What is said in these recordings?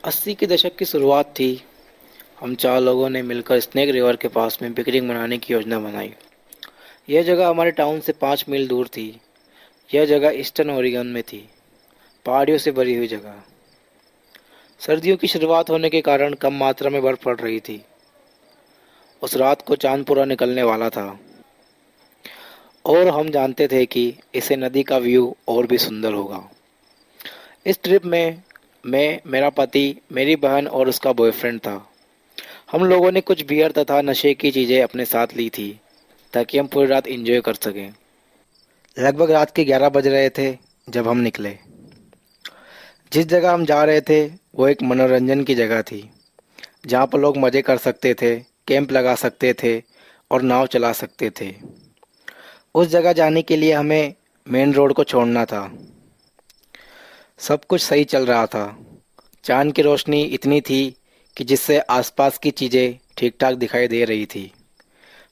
80 के दशक की शुरुआत थी। हम चार लोगों ने मिलकर स्नेक रिवर के पास में पिकनिक मनाने की योजना बनाई। यह जगह हमारे टाउन से 5 मील दूर थी। यह जगह ईस्टर्न ओरिगन में थी, पहाड़ियों से भरी हुई जगह। सर्दियों की शुरुआत होने के कारण कम मात्रा में बर्फ पड़ रही थी। उस रात को चांद पूरा निकलने वाला था और हम जानते थे कि इससे नदी का व्यू और भी सुंदर होगा। इस ट्रिप में मैं, मेरा पति, मेरी बहन और उसका बॉयफ्रेंड था। हम लोगों ने कुछ बियर तथा नशे की चीज़ें अपने साथ ली थी ताकि हम पूरी रात एंजॉय कर सकें। लगभग रात के 11 बज रहे थे जब हम निकले। जिस जगह हम जा रहे थे वो एक मनोरंजन की जगह थी, जहाँ पर लोग मज़े कर सकते थे, कैंप लगा सकते थे और नाव चला सकते थे। उस जगह जाने के लिए हमें मेन रोड को छोड़ना था। सब कुछ सही चल रहा था। चांद की रोशनी इतनी थी कि जिससे आसपास की चीज़ें ठीक ठाक दिखाई दे रही थी।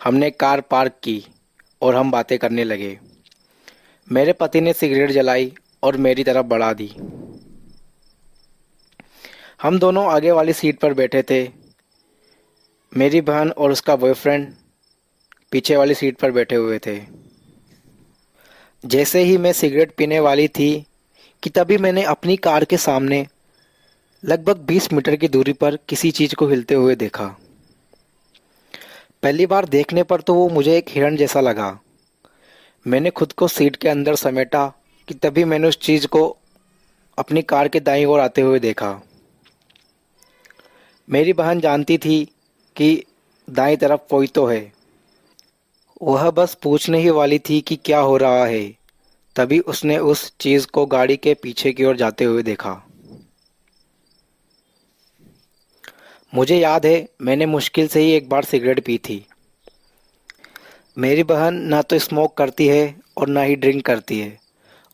हमने कार पार्क की और हम बातें करने लगे। मेरे पति ने सिगरेट जलाई और मेरी तरफ बढ़ा दी। हम दोनों आगे वाली सीट पर बैठे थे। मेरी बहन और उसका बॉयफ्रेंड पीछे वाली सीट पर बैठे हुए थे। जैसे ही मैं सिगरेट पीने वाली थी कि तभी मैंने अपनी कार के सामने लगभग 20 मीटर की दूरी पर किसी चीज़ को हिलते हुए देखा। पहली बार देखने पर तो वो मुझे एक हिरण जैसा लगा। मैंने खुद को सीट के अंदर समेटा कि तभी मैंने उस चीज़ को अपनी कार के दाईं ओर आते हुए देखा। मेरी बहन जानती थी कि दाईं तरफ कोई तो है। वह बस पूछने ही वाली थी कि क्या हो रहा है, तभी उसने उस चीज़ को गाड़ी के पीछे की ओर जाते हुए देखा। मुझे याद है मैंने मुश्किल से ही एक बार सिगरेट पी थी। मेरी बहन ना तो स्मोक करती है और ना ही ड्रिंक करती है,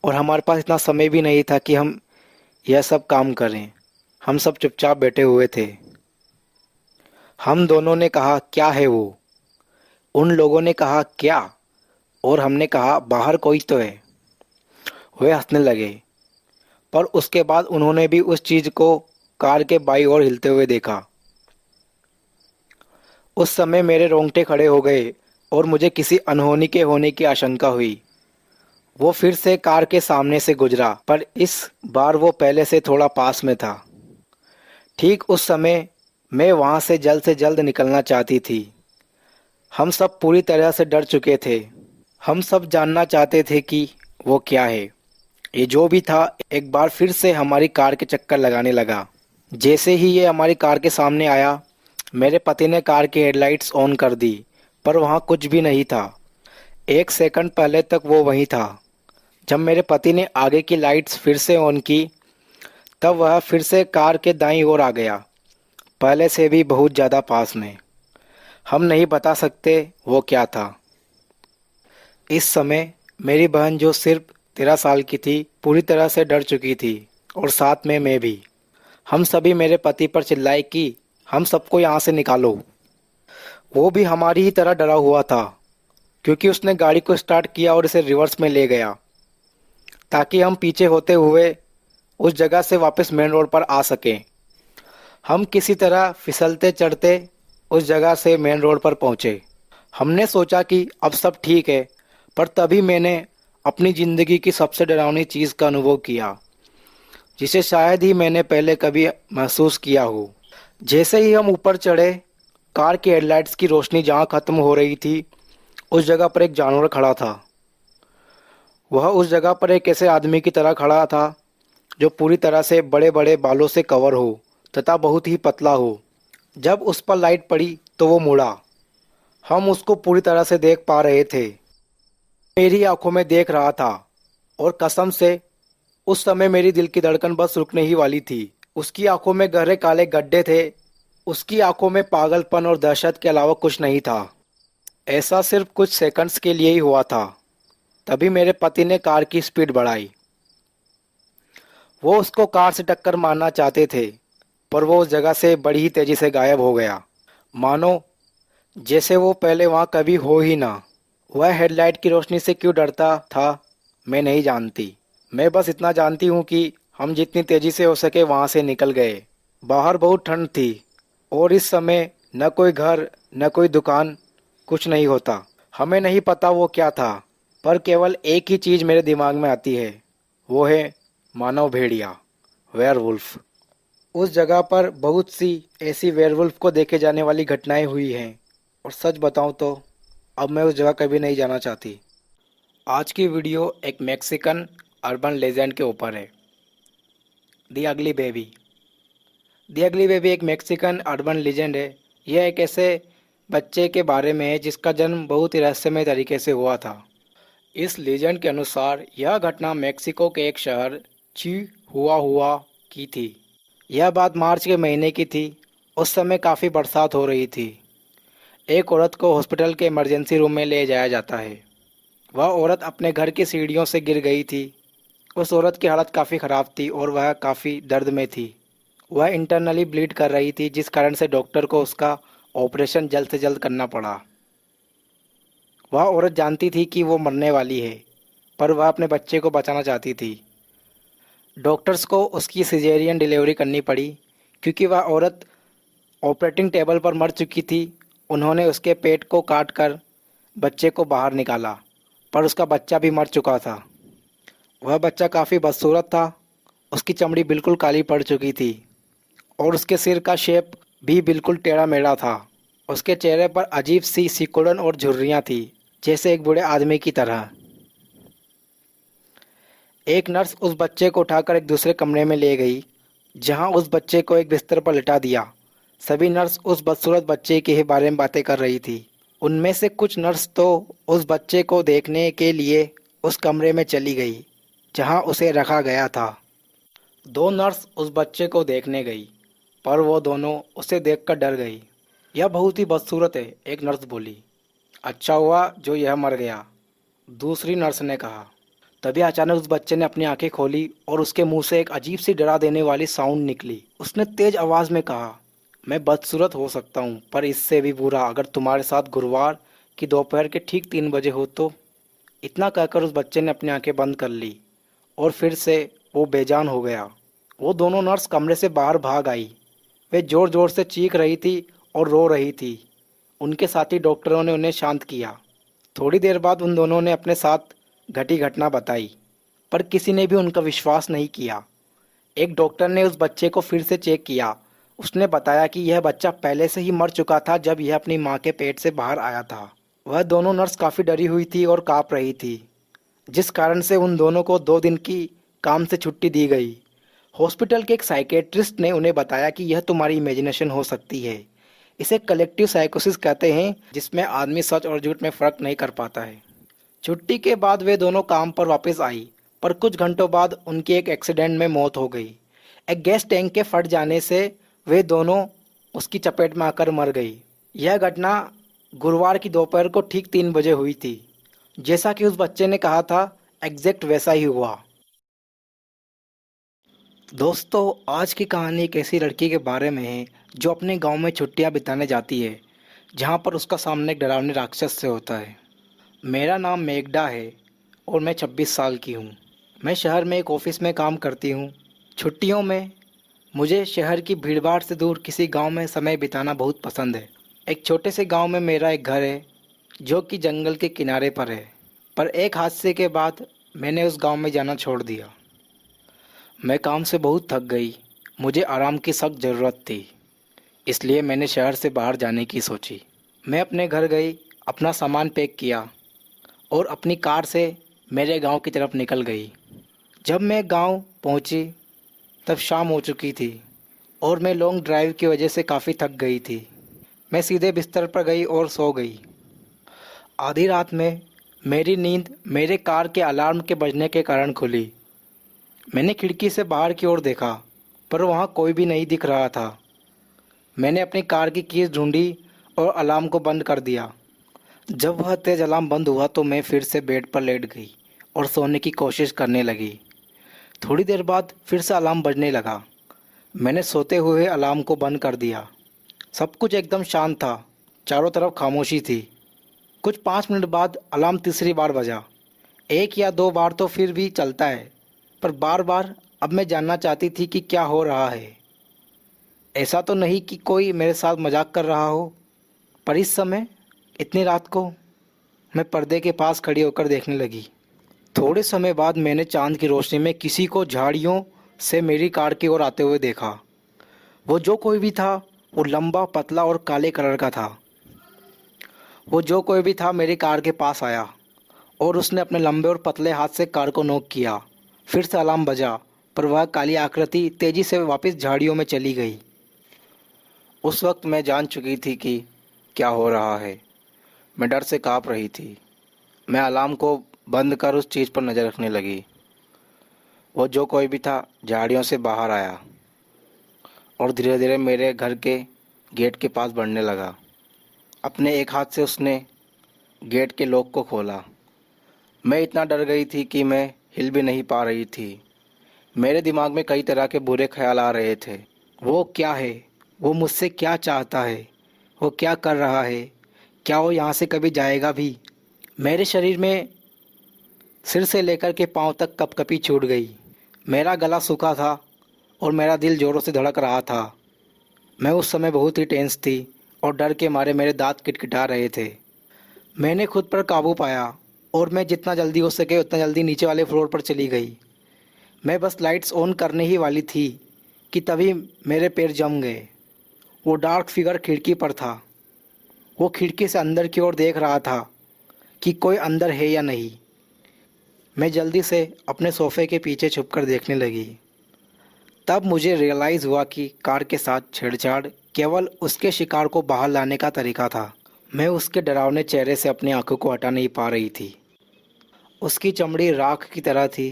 और हमारे पास इतना समय भी नहीं था कि हम यह सब काम करें। हम सब चुपचाप बैठे हुए थे। हम दोनों ने कहा क्या है वो। उन लोगों ने कहा क्या, और हमने कहा बाहर कोई तो है। वे हंसने लगे, पर उसके बाद उन्होंने भी उस चीज़ को कार के बाईं ओर हिलते हुए देखा। उस समय मेरे रोंगटे खड़े हो गए और मुझे किसी अनहोनी के होने की आशंका हुई। वो फिर से कार के सामने से गुजरा, पर इस बार वो पहले से थोड़ा पास में था। ठीक उस समय मैं वहाँ से जल्द निकलना चाहती थी। हम सब पूरी तरह से डर चुके थे। हम सब जानना चाहते थे कि वो क्या है। ये जो भी था एक बार फिर से हमारी कार के चक्कर लगाने लगा। जैसे ही ये हमारी कार के सामने आया, मेरे पति ने कार की हेडलाइट्स ऑन कर दी, पर वहाँ कुछ भी नहीं था। 1 सेकंड पहले तक वो वहीं था। जब मेरे पति ने आगे की लाइट्स फिर से ऑन की, तब वह फिर से कार के दाईं ओर आ गया, पहले से भी बहुत ज़्यादा पास में। हम नहीं बता सकते वो क्या था। इस समय मेरी बहन, जो सिर्फ 13 साल की थी, पूरी तरह से डर चुकी थी, और साथ में मैं भी। हम सभी मेरे पति पर चिल्लाए कि हम सबको यहाँ से निकालो। वो भी हमारी ही तरह डरा हुआ था, क्योंकि उसने गाड़ी को स्टार्ट किया और इसे रिवर्स में ले गया ताकि हम पीछे होते हुए उस जगह से वापस मेन रोड पर आ सकें। हम किसी तरह फिसलते चढ़ते उस जगह से मेन रोड पर पहुंचे। हमने सोचा कि अब सब ठीक है, पर तभी मैंने अपनी ज़िंदगी की सबसे डरावनी चीज़ का अनुभव किया, जिसे शायद ही मैंने पहले कभी महसूस किया हो। जैसे ही हम ऊपर चढ़े, कार की हेडलाइट्स की रोशनी जहाँ ख़त्म हो रही थी, उस जगह पर एक जानवर खड़ा था। वह उस जगह पर एक ऐसे आदमी की तरह खड़ा था जो पूरी तरह से बड़े बड़े बालों से कवर हो तथा बहुत ही पतला हो। जब उस पर लाइट पड़ी तो वो मुड़ा। हम उसको पूरी तरह से देख पा रहे थे। मेरी आंखों में देख रहा था, और कसम से उस समय मेरी दिल की धड़कन बस रुकने ही वाली थी। उसकी आंखों में गहरे काले गड्ढे थे। उसकी आंखों में पागलपन और दहशत के अलावा कुछ नहीं था। ऐसा सिर्फ कुछ सेकंड्स के लिए ही हुआ था। तभी मेरे पति ने कार की स्पीड बढ़ाई। वो उसको कार से टक्कर मारना चाहते थे, पर वो उस जगह से बड़ी ही तेजी से गायब हो गया, मानो जैसे वो पहले वहाँ कभी हो ही ना। वह हेडलाइट की रोशनी से क्यों डरता था मैं नहीं जानती। मैं बस इतना जानती हूँ कि हम जितनी तेजी से हो सके वहाँ से निकल गए। बाहर बहुत ठंड थी और इस समय न कोई घर न कोई दुकान, कुछ नहीं होता। हमें नहीं पता वो क्या था, पर केवल एक ही चीज़ मेरे दिमाग में आती है, वो है मानव भेड़िया, वेयरवुल्फ। उस जगह पर बहुत सी ऐसी वेयरवुल्फ को देखे जाने वाली घटनाएं हुई हैं, और सच बताऊं तो अब मैं उस जगह कभी नहीं जाना चाहती। आज की वीडियो एक मैक्सिकन अर्बन लेजेंड के ऊपर है, दी अगली बेबी। दी अगली बेबी एक मैक्सिकन अर्बन लीजेंड है। यह एक ऐसे बच्चे के बारे में है जिसका जन्म बहुत ही रहस्यमय तरीके से हुआ था। इस लीजेंड के अनुसार यह घटना मेक्सिको के एक शहर हुआ की थी। यह बात मार्च के महीने की थी। उस समय काफ़ी बरसात हो रही थी। एक औरत को हॉस्पिटल के इमरजेंसी रूम में ले जाया जाता है। वह औरत अपने घर की सीढ़ियों से गिर गई थी। उस औरत की हालत काफ़ी ख़राब थी और वह काफ़ी दर्द में थी। वह इंटरनली ब्लीड कर रही थी, जिस कारण से डॉक्टर को उसका ऑपरेशन जल्द से जल्द करना पड़ा। वह औरत जानती थी कि वो मरने वाली है, पर वह अपने बच्चे को बचाना चाहती थी। डॉक्टर्स को उसकी सिजेरियन डिलीवरी करनी पड़ी क्योंकि वह औरत ऑपरेटिंग टेबल पर मर चुकी थी। उन्होंने उसके पेट को काट कर बच्चे को बाहर निकाला, पर उसका बच्चा भी मर चुका था। वह बच्चा काफ़ी बदसूरत था। उसकी चमड़ी बिल्कुल काली पड़ चुकी थी और उसके सिर का शेप भी बिल्कुल टेढ़ा मेढ़ा था। उसके चेहरे पर अजीब सी सिकुड़न और झुर्रियाँ थी, जैसे एक बूढ़े आदमी की तरह। एक नर्स उस बच्चे को उठाकर एक दूसरे कमरे में ले गई, जहां उस बच्चे को एक बिस्तर पर लिटा दिया। सभी नर्स उस बदसूरत बच्चे के ही बारे में बातें कर रही थी। उनमें से कुछ नर्स तो उस बच्चे को देखने के लिए उस कमरे में चली गई जहां उसे रखा गया था। दो नर्स उस बच्चे को देखने गई, पर वो दोनों उसे देखकर डर गई। यह बहुत ही बदसूरत है, एक नर्स बोली। अच्छा हुआ जो यह मर गया, दूसरी नर्स ने कहा। तभी अचानक उस बच्चे ने अपनी आंखें खोली और उसके मुंह से एक अजीब सी डरा देने वाली साउंड निकली। उसने तेज आवाज में कहा, मैं बदसूरत हो सकता हूँ, पर इससे भी बुरा अगर तुम्हारे साथ गुरुवार की दोपहर के ठीक 3 बजे हो तो। इतना कहकर उस बच्चे ने अपनी आंखें बंद कर ली और फिर से वो बेजान हो गया। वो दोनों नर्स कमरे से बाहर भाग आई। वे ज़ोर ज़ोर से चीख रही थी और रो रही थी। उनके साथी डॉक्टरों ने उन्हें शांत किया। थोड़ी देर बाद उन दोनों ने अपने साथ घटी घटना बताई, पर किसी ने भी उनका विश्वास नहीं किया। एक डॉक्टर ने उस बच्चे को फिर से चेक किया। उसने बताया कि यह बच्चा पहले से ही मर चुका था जब यह अपनी मां के पेट से बाहर आया था। वह दोनों नर्स काफ़ी डरी हुई थी और काँप रही थी, जिस कारण से उन दोनों को 2 दिन की काम से छुट्टी दी गई। हॉस्पिटल के एक साइकेट्रिस्ट ने उन्हें बताया कि यह तुम्हारी इमेजिनेशन हो सकती है। इसे कलेक्टिव साइकोसिस कहते हैं, जिसमें आदमी सच और झूठ में फ़र्क नहीं कर पाता है। छुट्टी के बाद वे दोनों काम पर वापस आई, पर कुछ घंटों बाद उनकी एक एक्सीडेंट में मौत हो गई। एक गैस टैंक के फट जाने से वे दोनों उसकी चपेट में आकर मर गई। यह घटना गुरुवार की दोपहर को ठीक 3 बजे हुई थी। जैसा कि उस बच्चे ने कहा था, एग्जैक्ट वैसा ही हुआ। दोस्तों, आज की कहानी एक ऐसी लड़की के बारे में है जो अपने गांव में छुट्टियां बिताने जाती है, जहां पर उसका सामना एक डरावने राक्षस से होता है। मेरा नाम मेघडा है और मैं 26 साल की हूँ। मैं शहर में एक ऑफिस में काम करती हूँ। छुट्टियों में मुझे शहर की भीड़भाड़ से दूर किसी गांव में समय बिताना बहुत पसंद है। एक छोटे से गांव में मेरा एक घर है जो कि जंगल के किनारे पर है। पर एक हादसे के बाद मैंने उस गांव में जाना छोड़ दिया। मैं काम से बहुत थक गई। मुझे आराम की सख्त ज़रूरत थी, इसलिए मैंने शहर से बाहर जाने की सोची। मैं अपने घर गई, अपना सामान पैक किया और अपनी कार से मेरे गांव की तरफ निकल गई। जब मैं गांव पहुंची तब शाम हो चुकी थी और मैं लॉन्ग ड्राइव की वजह से काफ़ी थक गई थी। मैं सीधे बिस्तर पर गई और सो गई। आधी रात में मेरी नींद मेरे कार के अलार्म के बजने के कारण खुली। मैंने खिड़की से बाहर की ओर देखा, पर वहाँ कोई भी नहीं दिख रहा था। मैंने अपनी कार की कीज ढूंढी और अलार्म को बंद कर दिया। जब वह तेज़ अलार्म बंद हुआ तो मैं फिर से बेड पर लेट गई और सोने की कोशिश करने लगी। थोड़ी देर बाद फिर से अलार्म बजने लगा। मैंने सोते हुए अलार्म को बंद कर दिया। सब कुछ एकदम शांत था, चारों तरफ खामोशी थी। कुछ 5 मिनट बाद अलार्म तीसरी बार बजा। 1 या 2 बार तो फिर भी चलता है, पर बार बार अब मैं जानना चाहती थी कि क्या हो रहा है। ऐसा तो नहीं कि कोई मेरे साथ मजाक कर रहा हो, पर इस समय इतनी रात को मैं पर्दे के पास खड़ी होकर देखने लगी। थोड़े समय बाद मैंने चांद की रोशनी में किसी को झाड़ियों से मेरी कार की ओर आते हुए देखा। वो जो कोई भी था, वो लंबा, पतला और काले कलर का था। वो जो कोई भी था मेरी कार के पास आया और उसने अपने लंबे और पतले हाथ से कार को नॉक किया। फिर से अलार्म बजा, पर वह काली आकृति तेजी से वापस झाड़ियों में चली गई। उस वक्त मैं जान चुकी थी कि क्या हो रहा है। मैं डर से काँप रही थी। मैं अलार्म को बंद कर उस चीज़ पर नज़र रखने लगी। वो जो कोई भी था झाड़ियों से बाहर आया और धीरे धीरे मेरे घर के गेट के पास बढ़ने लगा। अपने एक हाथ से उसने गेट के लॉक को खोला। मैं इतना डर गई थी कि मैं हिल भी नहीं पा रही थी। मेरे दिमाग में कई तरह के बुरे ख्याल आ रहे थे। वो क्या है? वो मुझसे क्या चाहता है? वो क्या कर रहा है? क्या वो यहाँ से कभी जाएगा भी? मेरे शरीर में सिर से लेकर के पाँव तक कपकपी छूट गई। मेरा गला सूखा था और मेरा दिल ज़ोरों से धड़क रहा था। मैं उस समय बहुत ही टेंस थी और डर के मारे मेरे दांत किटकिटा रहे थे। मैंने खुद पर काबू पाया और मैं जितना जल्दी हो सके उतना जल्दी नीचे वाले फ्लोर पर चली गई। मैं बस लाइट्स ऑन करने ही वाली थी कि तभी मेरे पैर जम गए। वो डार्क फिगर खिड़की पर था। वो खिड़की से अंदर की ओर देख रहा था कि कोई अंदर है या नहीं। मैं जल्दी से अपने सोफ़े के पीछे छुपकर देखने लगी। तब मुझे रियलाइज़ हुआ कि कार के साथ छेड़छाड़ केवल उसके शिकार को बाहर लाने का तरीका था। मैं उसके डरावने चेहरे से अपनी आंखों को हटा नहीं पा रही थी। उसकी चमड़ी राख की तरह थी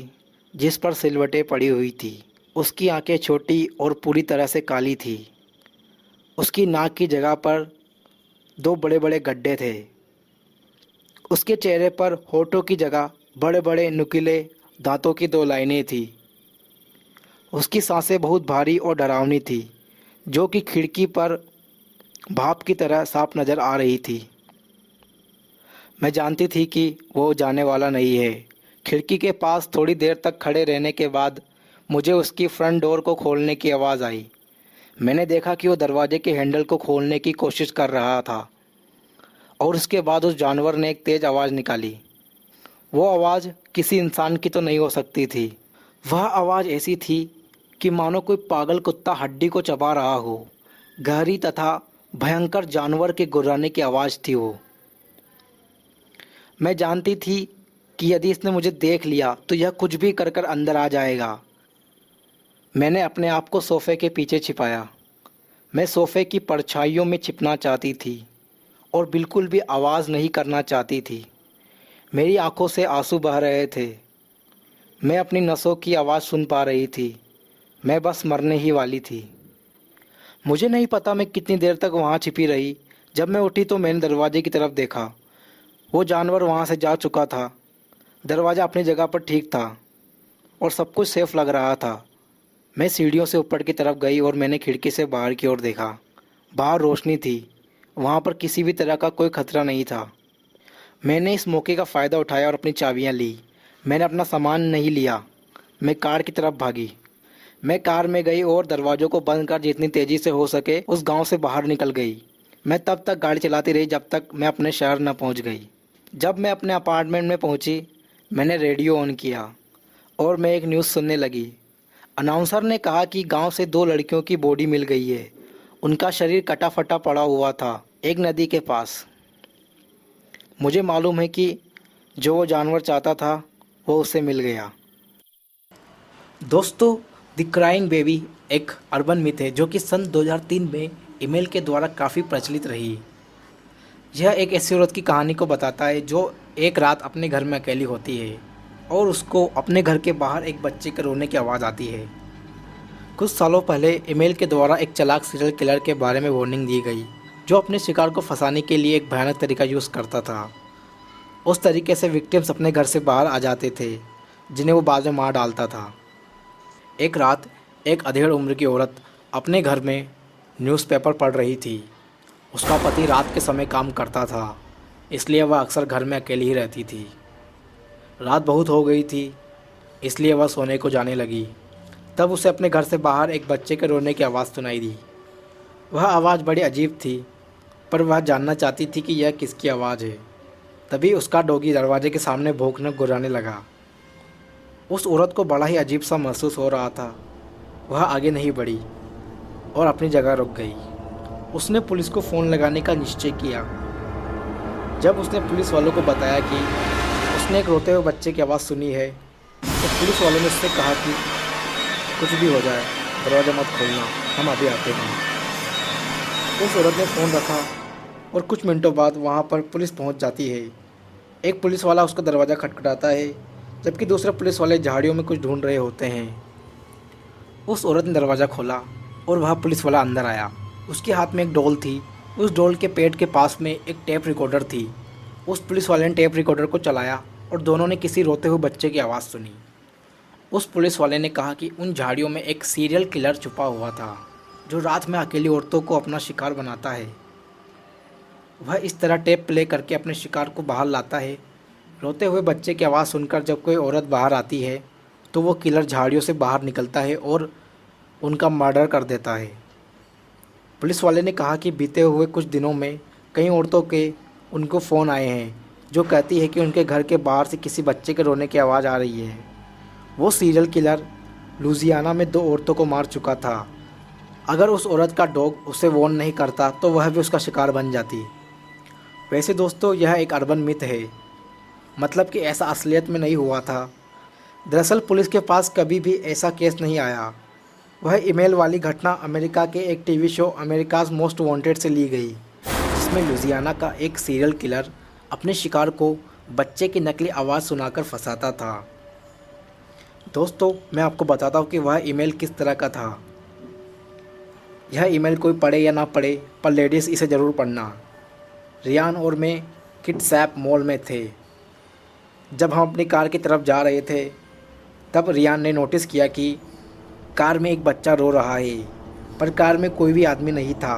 जिस पर सिलवटें पड़ी हुई थी। उसकी आंखें छोटी और पूरी तरह से काली थी। उसकी नाक की जगह पर दो बड़े बड़े गड्ढे थे। उसके चेहरे पर होठों की जगह बड़े बड़े नुकीले दांतों की दो लाइनें थी। उसकी सांसें बहुत भारी और डरावनी थी, जो कि खिड़की पर भाप की तरह साफ नज़र आ रही थी। मैं जानती थी कि वो जाने वाला नहीं है। खिड़की के पास थोड़ी देर तक खड़े रहने के बाद मुझे उसकी फ्रंट डोर को खोलने की आवाज़ आई। मैंने देखा कि वो दरवाजे के हैंडल को खोलने की कोशिश कर रहा था और उसके बाद उस जानवर ने एक तेज़ आवाज़ निकाली। वो आवाज़ किसी इंसान की तो नहीं हो सकती थी। वह आवाज़ ऐसी थी कि मानो कोई पागल कुत्ता हड्डी को चबा रहा हो। गहरी तथा भयंकर जानवर के गुर्राने की आवाज़ थी वो। मैं जानती थी कि यदि इसने मुझे देख लिया तो यह कुछ भी कर कर अंदर आ जाएगा। मैंने अपने आप को सोफ़े के पीछे छिपाया। मैं सोफ़े की परछाइयों में छिपना चाहती थी और बिल्कुल भी आवाज़ नहीं करना चाहती थी। मेरी आंखों से आंसू बह रहे थे। मैं अपनी नसों की आवाज़ सुन पा रही थी। मैं बस मरने ही वाली थी। मुझे नहीं पता मैं कितनी देर तक वहाँ छिपी रही। जब मैं उठी तो मैंने दरवाजे की तरफ देखा। वो जानवर वहाँ से जा चुका था। दरवाज़ा अपनी जगह पर ठीक था और सब कुछ सेफ लग रहा था। मैं सीढ़ियों से ऊपर की तरफ गई और मैंने खिड़की से बाहर की ओर देखा। बाहर रोशनी थी। वहाँ पर किसी भी तरह का कोई खतरा नहीं था। मैंने इस मौके का फ़ायदा उठाया और अपनी चाबियाँ ली। मैंने अपना सामान नहीं लिया। मैं कार की तरफ भागी। मैं कार में गई और दरवाज़ों को बंद कर जितनी तेज़ी से हो सके उस गांव से बाहर निकल गई। मैं तब तक गाड़ी चलाती रही जब तक मैं अपने शहर न पहुंच गई। जब मैं अपने अपार्टमेंट में पहुंची, मैंने रेडियो ऑन किया और मैं एक न्यूज़ सुनने लगी। अनाउंसर ने कहा कि गांव से दो लड़कियों की बॉडी मिल गई है। उनका शरीर कटा फटा पड़ा हुआ था एक नदी के पास। मुझे मालूम है कि जो वो जानवर चाहता था वो उसे मिल गया। दोस्तों, द क्राइंग बेबी एक अर्बन मिथ है जो कि सन 2003 में ईमेल के द्वारा काफ़ी प्रचलित रही। यह एक ऐसी औरत की कहानी को बताता है जो एक रात अपने घर में अकेली होती है और उसको अपने घर के बाहर एक बच्चे के रोने की आवाज़ आती है। कुछ सालों पहले ईमेल के द्वारा एक चालाक सीरियल किलर के बारे में वार्निंग दी गई जो अपने शिकार को फंसाने के लिए एक भयानक तरीका यूज़ करता था। उस तरीके से विक्टिम्स अपने घर से बाहर आ जाते थे जिन्हें वो बाद में मार डालता था। एक रात एक अधेड़ उम्र की औरत अपने घर में न्यूज़पेपर पढ़ रही थी। उसका पति रात के समय काम करता था, इसलिए वह अक्सर घर में अकेली ही रहती थी। रात बहुत हो गई थी, इसलिए वह सोने को जाने लगी। तब उसे अपने घर से बाहर एक बच्चे के रोने की आवाज़ सुनाई दी। वह आवाज़ बड़ी अजीब थी, पर वह जानना चाहती थी कि यह किसकी आवाज़ है। तभी उसका डॉगी दरवाजे के सामने भौंकने गुर्राने लगा। उस औरत को बड़ा ही अजीब सा महसूस हो रहा था। वह आगे नहीं बढ़ी और अपनी जगह रुक गई। उसने पुलिस को फ़ोन लगाने का निश्चय किया। जब उसने पुलिस वालों को बताया कि उसने एक रोते हुए बच्चे की आवाज़ सुनी है, तो पुलिस वालों ने उससे कहा कि कुछ भी हो जाए, दरवाज़ा मत खोलना, हम अभी आते हैं। उस औरत ने फ़ोन रखा और कुछ मिनटों बाद वहाँ पर पुलिस पहुँच जाती है। एक पुलिस वाला उसका दरवाज़ा खटखटाता है, जबकि दूसरे पुलिस वाले झाड़ियों में कुछ ढूंढ रहे होते हैं। उस औरत ने दरवाज़ा खोला और वह पुलिस वाला अंदर आया। उसके हाथ में एक डॉल थी। उस डॉल के पेट के पास में एक टेप रिकॉर्डर थी। उस पुलिस वाले ने टेप रिकॉर्डर को चलाया और दोनों ने किसी रोते हुए बच्चे की आवाज़ सुनी। उस पुलिस वाले ने कहा कि उन झाड़ियों में एक सीरियल किलर छुपा हुआ था, जो रात में अकेली औरतों को अपना शिकार बनाता है। वह इस तरह टेप प्ले करके अपने शिकार को बाहर लाता है। रोते हुए बच्चे की आवाज़ सुनकर जब कोई औरत बाहर आती है, तो वो किलर झाड़ियों से बाहर निकलता है और उनका मर्डर कर देता है। पुलिस वाले ने कहा कि बीते हुए कुछ दिनों में कई औरतों के उनको फ़ोन आए हैं, जो कहती है कि उनके घर के बाहर से किसी बच्चे के रोने की आवाज़ आ रही है। वो सीरियल किलर लुजियाना में 2 औरतों को मार चुका था। अगर उस औरत का डॉग उसे वार्न नहीं करता, तो वह भी उसका शिकार बन जाती। वैसे दोस्तों, यह एक अर्बन मिथ है, मतलब कि ऐसा असलियत में नहीं हुआ था। दरअसल पुलिस के पास कभी भी ऐसा केस नहीं आया। वह ईमेल वाली घटना अमेरिका के एक TV show America's most wanted से ली गई, जिसमें लुजियाना का एक सीरियल किलर अपने शिकार को बच्चे की नकली आवाज़ सुनाकर फंसाता था। दोस्तों, मैं आपको बताता हूँ कि वह ईमेल किस तरह का था। यह ईमेल कोई पढ़े या ना पढ़े, पर लेडीज़ इसे ज़रूर पढ़ना। रियान और मैं किड्सैप मॉल में थे। जब हम अपनी कार की तरफ जा रहे थे, तब रियान ने नोटिस किया कि कार में एक बच्चा रो रहा है, पर कार में कोई भी आदमी नहीं था।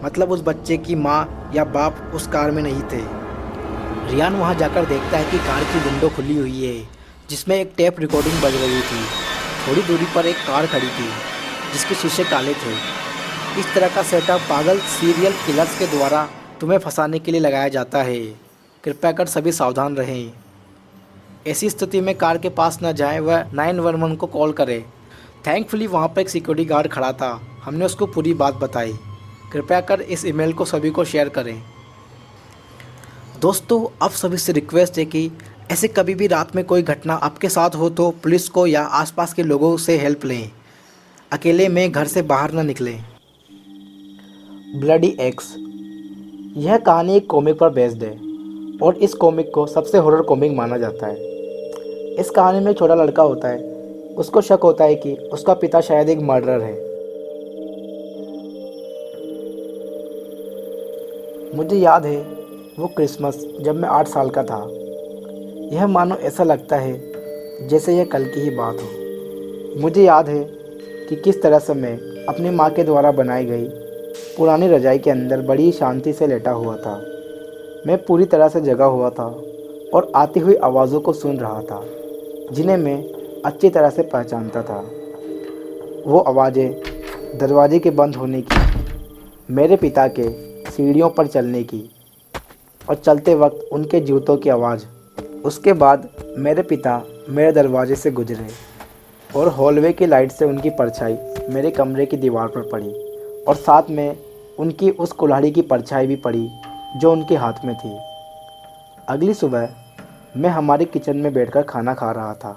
मतलब उस बच्चे की माँ या बाप उस कार में नहीं थे। रियान वहाँ जाकर देखता है कि कार की विंडो खुली हुई है, जिसमें एक टेप रिकॉर्डिंग बज रही थी। थोड़ी दूरी पर एक कार खड़ी थी, जिसके शीशे काले थे। इस तरह का सेटअप पागल सीरियल किलर्स के द्वारा तुम्हें फंसाने के लिए लगाया जाता है। कृपया कर सभी सावधान रहें। ऐसी स्थिति में कार के पास न जाएं, वह 911 को कॉल करें। थैंकफुली वहाँ पर एक सिक्योरिटी गार्ड खड़ा था। हमने उसको पूरी बात बताई। कृपया कर इस ईमेल को सभी को शेयर करें। दोस्तों, आप सभी से रिक्वेस्ट है कि ऐसे कभी भी रात में कोई घटना आपके साथ हो तो पुलिस को या आसपास के लोगों से हेल्प लें। अकेले में घर से बाहर न निकलें। Bloody x. यह कहानी एक कॉमिक पर बेस्ड है और इस कॉमिक को सबसे हॉरर कॉमिक माना जाता है। इस कहानी में एक छोटा लड़का होता है। उसको शक होता है कि उसका पिता शायद एक मर्डरर है। मुझे याद है वो क्रिसमस जब मैं 8 साल का था। यह मानो ऐसा लगता है जैसे यह कल की ही बात हो। मुझे याद है कि किस तरह से मैं अपनी माँ के द्वारा बनाई गई पुरानी रजाई के अंदर बड़ी शांति से लेटा हुआ था। मैं पूरी तरह से जगा हुआ था और आती हुई आवाज़ों को सुन रहा था, जिन्हें मैं अच्छी तरह से पहचानता था। वो आवाज़ें दरवाजे के बंद होने की, मेरे पिता के सीढ़ियों पर चलने की और चलते वक्त उनके जूतों की आवाज़। उसके बाद मेरे पिता मेरे दरवाजे से गुजरे और हॉलवे की लाइट से उनकी परछाई मेरे कमरे की दीवार पर पड़ी और साथ में उनकी उस कुल्हाड़ी की परछाई भी पड़ी जो उनके हाथ में थी। अगली सुबह मैं हमारी किचन में बैठकर खाना खा रहा था।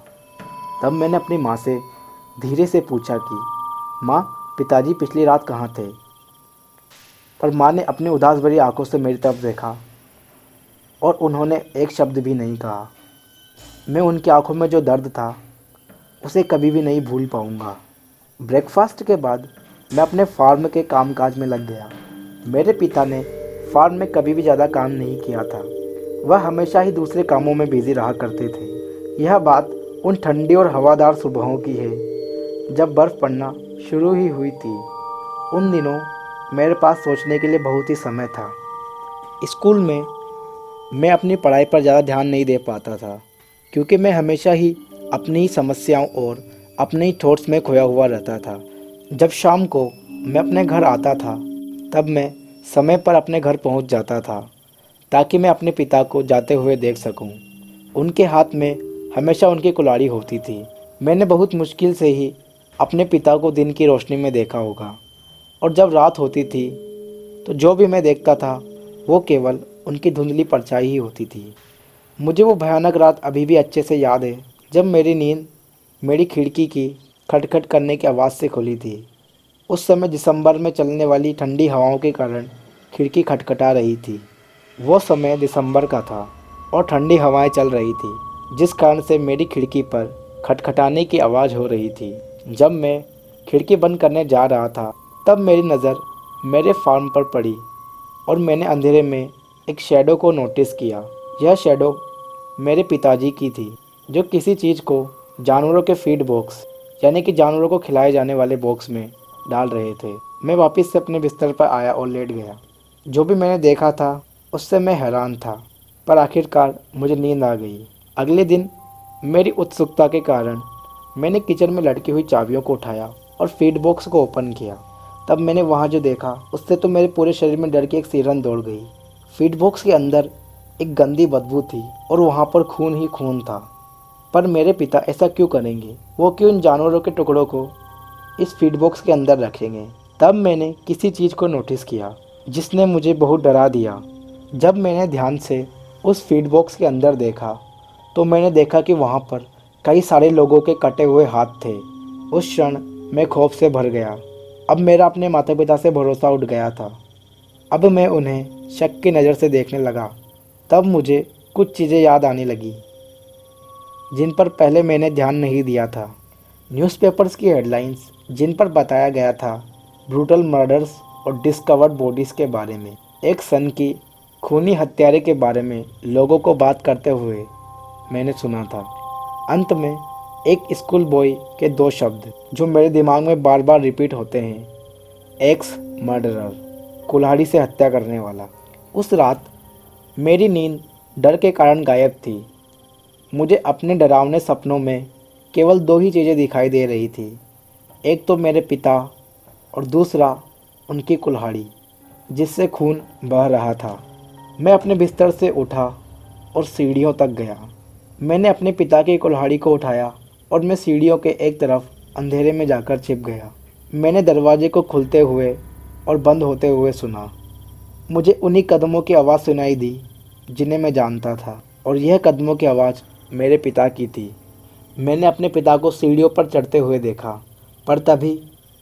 तब मैंने अपनी माँ से धीरे से पूछा कि माँ, पिताजी पिछली रात कहाँ थे? पर माँ ने अपनी उदास भरी आंखों से मेरी तरफ देखा और उन्होंने एक शब्द भी नहीं कहा। मैं उनकी आंखों में जो दर्द था उसे कभी भी नहीं भूल पाऊँगा। ब्रेकफास्ट के बाद मैं अपने फार्म के कामकाज में लग गया। मेरे पिता ने फार्म में कभी भी ज़्यादा काम नहीं किया था। वह हमेशा ही दूसरे कामों में बिजी रहा करते थे। यह बात उन ठंडी और हवादार सुबहों की है जब बर्फ़ पड़ना शुरू ही हुई थी। उन दिनों मेरे पास सोचने के लिए बहुत ही समय था। स्कूल में मैं अपनी पढ़ाई पर ज़्यादा ध्यान नहीं दे पाता था, क्योंकि मैं हमेशा ही अपनी ही समस्याओं और अपने ही थॉट्स में खोया हुआ रहता था। जब शाम को मैं अपने घर आता था तब मैं समय पर अपने घर पहुंच जाता था ताकि मैं अपने पिता को जाते हुए देख सकूं। उनके हाथ में हमेशा उनकी कुल्हाड़ी होती थी। मैंने बहुत मुश्किल से ही अपने पिता को दिन की रोशनी में देखा होगा, और जब रात होती थी तो जो भी मैं देखता था वो केवल उनकी धुंधली परछाई ही होती थी। मुझे वो भयानक रात अभी भी अच्छे से याद है, जब मेरी नींद मेरी खिड़की की खटखट करने की आवाज़ से खुली थी। उस समय दिसंबर में चलने वाली ठंडी हवाओं के कारण खिड़की खटखटा रही थी। वो समय दिसंबर का था और ठंडी हवाएं चल रही थी, जिस कारण से मेरी खिड़की पर खटखटाने की आवाज़ हो रही थी। जब मैं खिड़की बंद करने जा रहा था तब मेरी नज़र मेरे फार्म पर पड़ी और मैंने अंधेरे में एक शैडो को नोटिस किया। यह शैडो मेरे पिताजी की थी, जो किसी चीज़ को जानवरों के फीड बॉक्स यानी कि जानवरों को खिलाए जाने वाले बॉक्स में डाल रहे थे। मैं वापस से अपने बिस्तर पर आया और लेट गया। जो भी मैंने देखा था उससे मैं हैरान था, पर आखिरकार मुझे नींद आ गई। अगले दिन मेरी उत्सुकता के कारण मैंने किचन में लटकी हुई चाबियों को उठाया और फीड बॉक्स को ओपन किया। तब मैंने वहाँ जो देखा उससे तो मेरे पूरे शरीर में डर की एक सिरन दौड़ गई। फीड बॉक्स के अंदर एक गंदी बदबू थी और वहाँ पर खून ही खून था। पर मेरे पिता ऐसा क्यों करेंगे? वो क्यों इन जानवरों के टुकड़ों को इस फीड बॉक्स के अंदर रखेंगे? तब मैंने किसी चीज़ को नोटिस किया जिसने मुझे बहुत डरा दिया। जब मैंने ध्यान से उस फीड बॉक्स के अंदर देखा तो मैंने देखा कि वहाँ पर कई सारे लोगों के कटे हुए हाथ थे। उस क्षण मैं खौफ से भर गया। अब मेरा अपने माता पिता से भरोसा उठ गया था। अब मैं उन्हें शक की नज़र से देखने लगा। तब मुझे कुछ चीज़ें याद आने लगी जिन पर पहले मैंने ध्यान नहीं दिया था। न्यूज़पेपर्स की हेडलाइंस जिन पर बताया गया था ब्रूटल मर्डर्स और डिस्कवर्ड बॉडीज़ के बारे में। एक सन की खूनी हत्यारे के बारे में लोगों को बात करते हुए मैंने सुना था। अंत में एक स्कूल बॉय के दो शब्द जो मेरे दिमाग में बार बार रिपीट होते हैं, एक्स मर्डरर, कुल्हाड़ी से हत्या करने वाला। उस रात मेरी नींद डर के कारण गायब थी। मुझे अपने डरावने सपनों में केवल दो ही चीज़ें दिखाई दे रही थी, एक तो मेरे पिता और दूसरा उनकी कुल्हाड़ी जिससे खून बह रहा था। मैं अपने बिस्तर से उठा और सीढ़ियों तक गया। मैंने अपने पिता की कुल्हाड़ी को उठाया और मैं सीढ़ियों के एक तरफ अंधेरे में जाकर छिप गया। मैंने दरवाजे को खुलते हुए और बंद होते हुए सुना। मुझे उन्हीं कदमों की आवाज़ सुनाई दी जिन्हें मैं जानता था, और यह कदमों की आवाज़ मेरे पिता की थी। मैंने अपने पिता को सीढ़ियों पर चढ़ते हुए देखा, पर तभी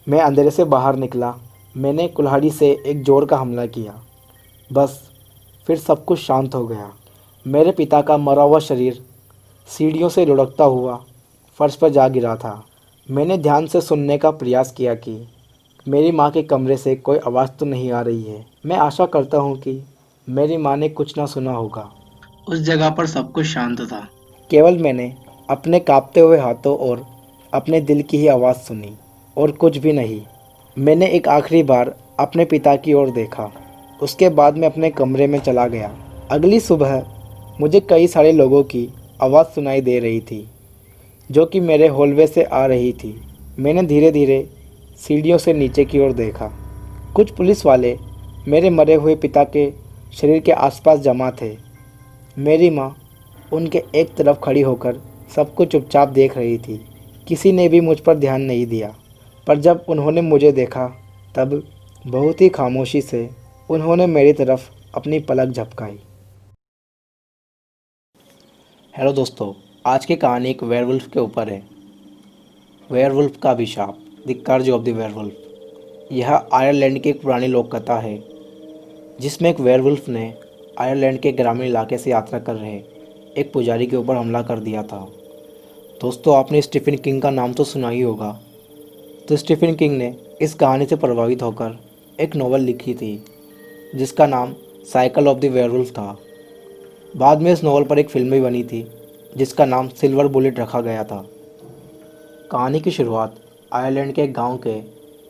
मैं अंधेरे से बाहर निकला। मैंने कुल्हाड़ी से एक जोर का हमला किया। बस फिर सब कुछ शांत हो गया। मेरे पिता का मरा हुआ शरीर सीढ़ियों से लुढ़कता हुआ फर्श पर जा गिरा था। मैंने ध्यान से सुनने का प्रयास किया कि मेरी माँ के कमरे से कोई आवाज़ तो नहीं आ रही है। मैं आशा करता हूँ कि मेरी माँ ने कुछ ना सुना होगा। उस जगह पर सब कुछ शांत था। केवल मैंने अपने कांपते हुए हाथों और अपने दिल की ही आवाज़ सुनी, और कुछ भी नहीं। मैंने एक आखिरी बार अपने पिता की ओर देखा। उसके बाद मैं अपने कमरे में चला गया। अगली सुबह मुझे कई सारे लोगों की आवाज़ सुनाई दे रही थी जो कि मेरे हॉलवे से आ रही थी। मैंने धीरे धीरे सीढ़ियों से नीचे की ओर देखा। कुछ पुलिस वाले मेरे मरे हुए पिता के शरीर के आसपास जमा थे। मेरी माँ उनके एक तरफ खड़ी होकर सब कुछ चुपचाप देख रही थी। किसी ने भी मुझ पर ध्यान नहीं दिया, पर जब उन्होंने मुझे देखा तब बहुत ही खामोशी से उन्होंने मेरी तरफ अपनी पलक झपकाई। हेलो दोस्तों, आज की कहानी एक वेयरवुल्फ के ऊपर है। वेयरवुल्फ का अभिशाप, द कर्ज ऑफ द वेयरवुल्फ। यह आयरलैंड की एक पुरानी लोक कथा है जिसमें एक वेयरवुल्फ ने आयरलैंड के ग्रामीण इलाके से यात्रा कर रहे एक पुजारी के ऊपर हमला कर दिया था। दोस्तों, आपने स्टीफन किंग का नाम तो सुना ही होगा। तो स्टीफन किंग ने इस कहानी से प्रभावित होकर एक नॉवल लिखी थी जिसका नाम साइकिल ऑफ द वेयरवुल्फ था। बाद में इस नॉवल पर एक फिल्म भी बनी थी जिसका नाम सिल्वर बुलेट रखा गया था। कहानी की शुरुआत आयरलैंड के एक गांव के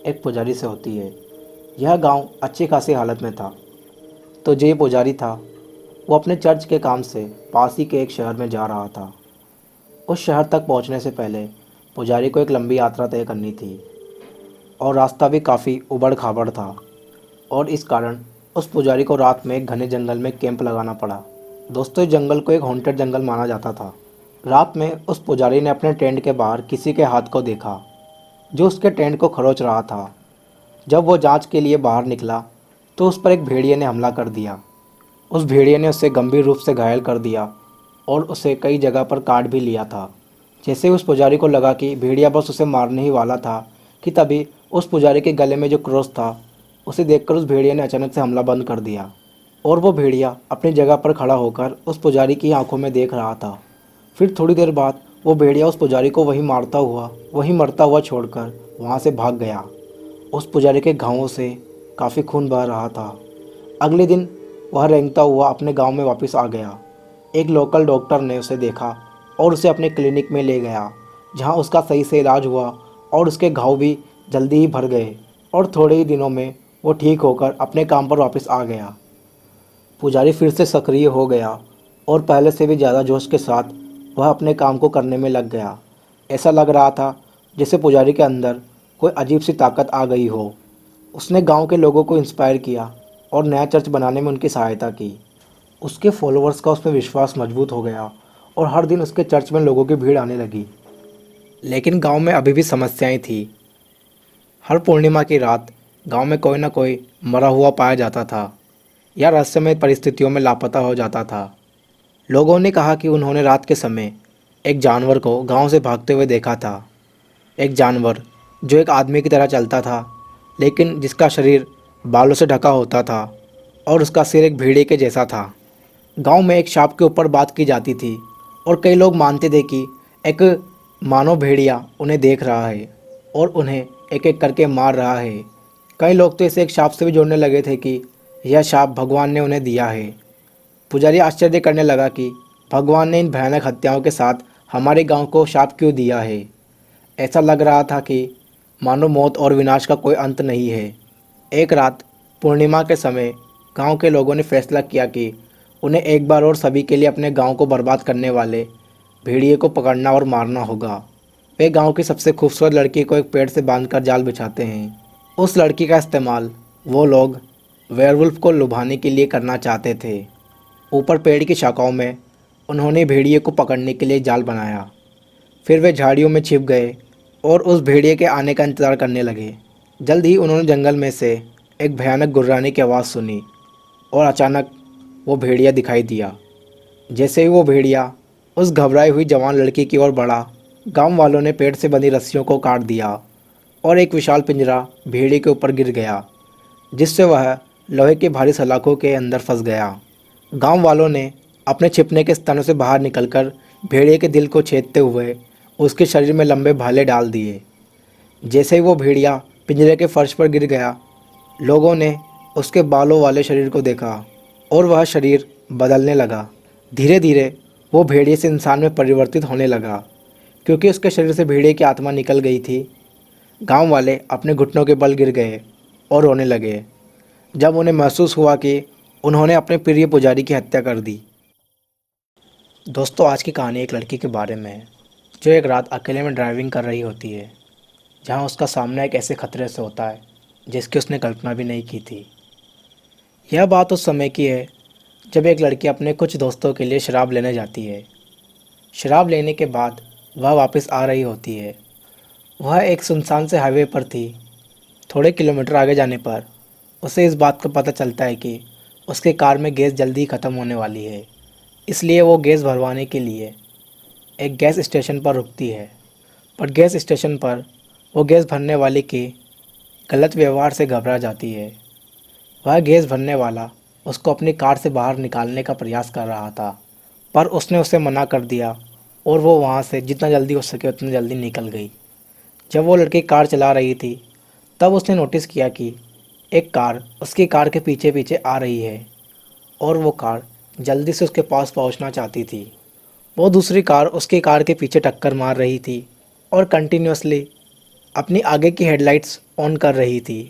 एक पुजारी से होती है। यह गांव अच्छी खासी हालत में था। तो जो ये पुजारी था वो अपने चर्च के काम से पास ही के एक शहर में जा रहा था। उस शहर तक पहुंचने से पहले पुजारी को एक लंबी यात्रा तय करनी थी और रास्ता भी काफ़ी उबड़ खाबड़ था। और इस कारण उस पुजारी को रात में एक घने जंगल में कैंप लगाना पड़ा। दोस्तों, इस जंगल को एक हॉन्टेड जंगल माना जाता था। रात में उस पुजारी ने अपने टेंट के बाहर किसी के हाथ को देखा जो उसके टेंट को खरोच रहा था। जब वो जांच के लिए बाहर निकला तो उस पर एक भेड़िए ने हमला कर दिया। उस भेड़िए ने उसे गंभीर रूप से घायल कर दिया और उसे कई जगह पर काट भी लिया था। जैसे ही उस पुजारी को लगा कि भेड़िया बस उसे मारने ही वाला था कि तभी उस पुजारी के गले में जो क्रॉस था उसे देखकर उस भेड़िए ने अचानक से हमला बंद कर दिया और वो भेड़िया अपनी जगह पर खड़ा होकर उस पुजारी की आंखों में देख रहा था। फिर थोड़ी देर बाद वो भेड़िया उस पुजारी को वहीं मरता हुआ छोड़कर वहाँ से भाग गया। उस पुजारी के घावों से काफ़ी खून बह रहा था। अगले दिन वह रेंगता हुआ अपने गांव में वापस आ गया। एक लोकल डॉक्टर ने उसे देखा और उसे अपने क्लिनिक में ले गया, जहां उसका सही से इलाज हुआ और उसके घाव भी जल्दी ही भर गए और थोड़े ही दिनों में वो ठीक होकर अपने काम पर वापस आ गया। पुजारी फिर से सक्रिय हो गया और पहले से भी ज़्यादा जोश के साथ वह अपने काम को करने में लग गया। ऐसा लग रहा था जैसे पुजारी के अंदर कोई अजीब सी ताकत आ गई हो। उसने गांव के लोगों को इंस्पायर किया और नया चर्च बनाने में उनकी सहायता की। उसके फॉलोअर्स का उसमें विश्वास मजबूत हो गया और हर दिन उसके चर्च में लोगों की भीड़ आने लगी। लेकिन गांव में अभी भी समस्याएं थी। हर पूर्णिमा की रात गांव में कोई ना कोई मरा हुआ पाया जाता था या रहस्यमय परिस्थितियों में लापता हो जाता था। लोगों ने कहा कि उन्होंने रात के समय एक जानवर को गांव से भागते हुए देखा था। एक जानवर जो एक आदमी की तरह चलता था, लेकिन जिसका शरीर बालों से ढका होता था और उसका सिर एक भेड़िए के जैसा था। गांव में एक सांप के ऊपर बात की जाती थी और कई लोग मानते थे कि एक मानव भेड़िया उन्हें देख रहा है और उन्हें एक एक करके मार रहा है। कई लोग तो इसे एक सांप से भी जोड़ने लगे थे कि यह सांप भगवान ने उन्हें दिया है। पुजारी आश्चर्य करने लगा कि भगवान ने इन भयानक हत्याओं के साथ हमारे गांव को शाप क्यों दिया है। ऐसा लग रहा था कि मानो मौत और विनाश का कोई अंत नहीं है। एक रात पूर्णिमा के समय गांव के लोगों ने फैसला किया कि उन्हें एक बार और सभी के लिए अपने गांव को बर्बाद करने वाले भेड़िए को पकड़ना और मारना होगा। वे गांव की सबसे खूबसूरत लड़की को एक पेड़ से बांधकर जाल बिछाते हैं। उस लड़की का इस्तेमाल वो लोग वेयरवुल्फ को लुभाने के लिए करना चाहते थे। ऊपर पेड़ की शाखाओं में उन्होंने भेड़िए को पकड़ने के लिए जाल बनाया। फिर वे झाड़ियों में छिप गए और उस भेड़िए के आने का इंतज़ार करने लगे। जल्द ही उन्होंने जंगल में से एक भयानक गुर्राने की आवाज़ सुनी और अचानक वो भेड़िया दिखाई दिया। जैसे ही वो भेड़िया उस घबराई हुई जवान लड़की की ओर बढ़ा, गांव वालों ने पेड़ से बंधी रस्सियों को काट दिया और एक विशाल पिंजरा भेड़िए के ऊपर गिर गया, जिससे वह लोहे के भारी सलाखों के अंदर फंस गया। गांव वालों ने अपने छिपने के स्थानों से बाहर निकलकर भेड़िए के दिल को छेदते हुए उसके शरीर में लंबे भाले डाल दिए। जैसे ही वो भेड़िया पिंजरे के फर्श पर गिर गया, लोगों ने उसके बालों वाले शरीर को देखा और वह शरीर बदलने लगा। धीरे धीरे वो भेड़िए से इंसान में परिवर्तित होने लगा, क्योंकि उसके शरीर से भेड़िए की आत्मा निकल गई थी। गांव वाले अपने घुटनों के बल गिर गए और रोने लगे जब उन्हें महसूस हुआ कि उन्होंने अपने प्रिय पुजारी की हत्या कर दी। दोस्तों, आज की कहानी एक लड़की के बारे में है जो एक रात अकेले में ड्राइविंग कर रही होती है, जहां उसका सामना एक ऐसे खतरे से होता है जिसकी उसने कल्पना भी नहीं की थी। यह बात उस समय की है जब एक लड़की अपने कुछ दोस्तों के लिए शराब लेने जाती है। शराब लेने के बाद वह वापस आ रही होती है। वह एक सुनसान से हाईवे पर थी। थोड़े किलोमीटर आगे जाने पर उसे इस बात का पता चलता है कि उसके कार में गैस जल्दी ही ख़त्म होने वाली है। इसलिए वो गैस भरवाने के लिए एक गैस स्टेशन पर रुकती है। पर गैस स्टेशन पर वो गैस भरने वाले के गलत व्यवहार से घबरा जाती है। वह गैस भरने वाला उसको अपनी कार से बाहर निकालने का प्रयास कर रहा था, पर उसने उसे मना कर दिया और वो वहाँ से जितना जल्दी हो सके उतना जल्दी निकल गई। जब वो लड़की कार चला रही थी तब उसने नोटिस किया कि एक कार उसकी कार के पीछे पीछे आ रही है और वो कार जल्दी से उसके पास पहुंचना चाहती थी। वो दूसरी कार उसकी कार के पीछे टक्कर मार रही थी और कंटिन्यूअसली अपनी आगे की हेडलाइट्स ऑन कर रही थी।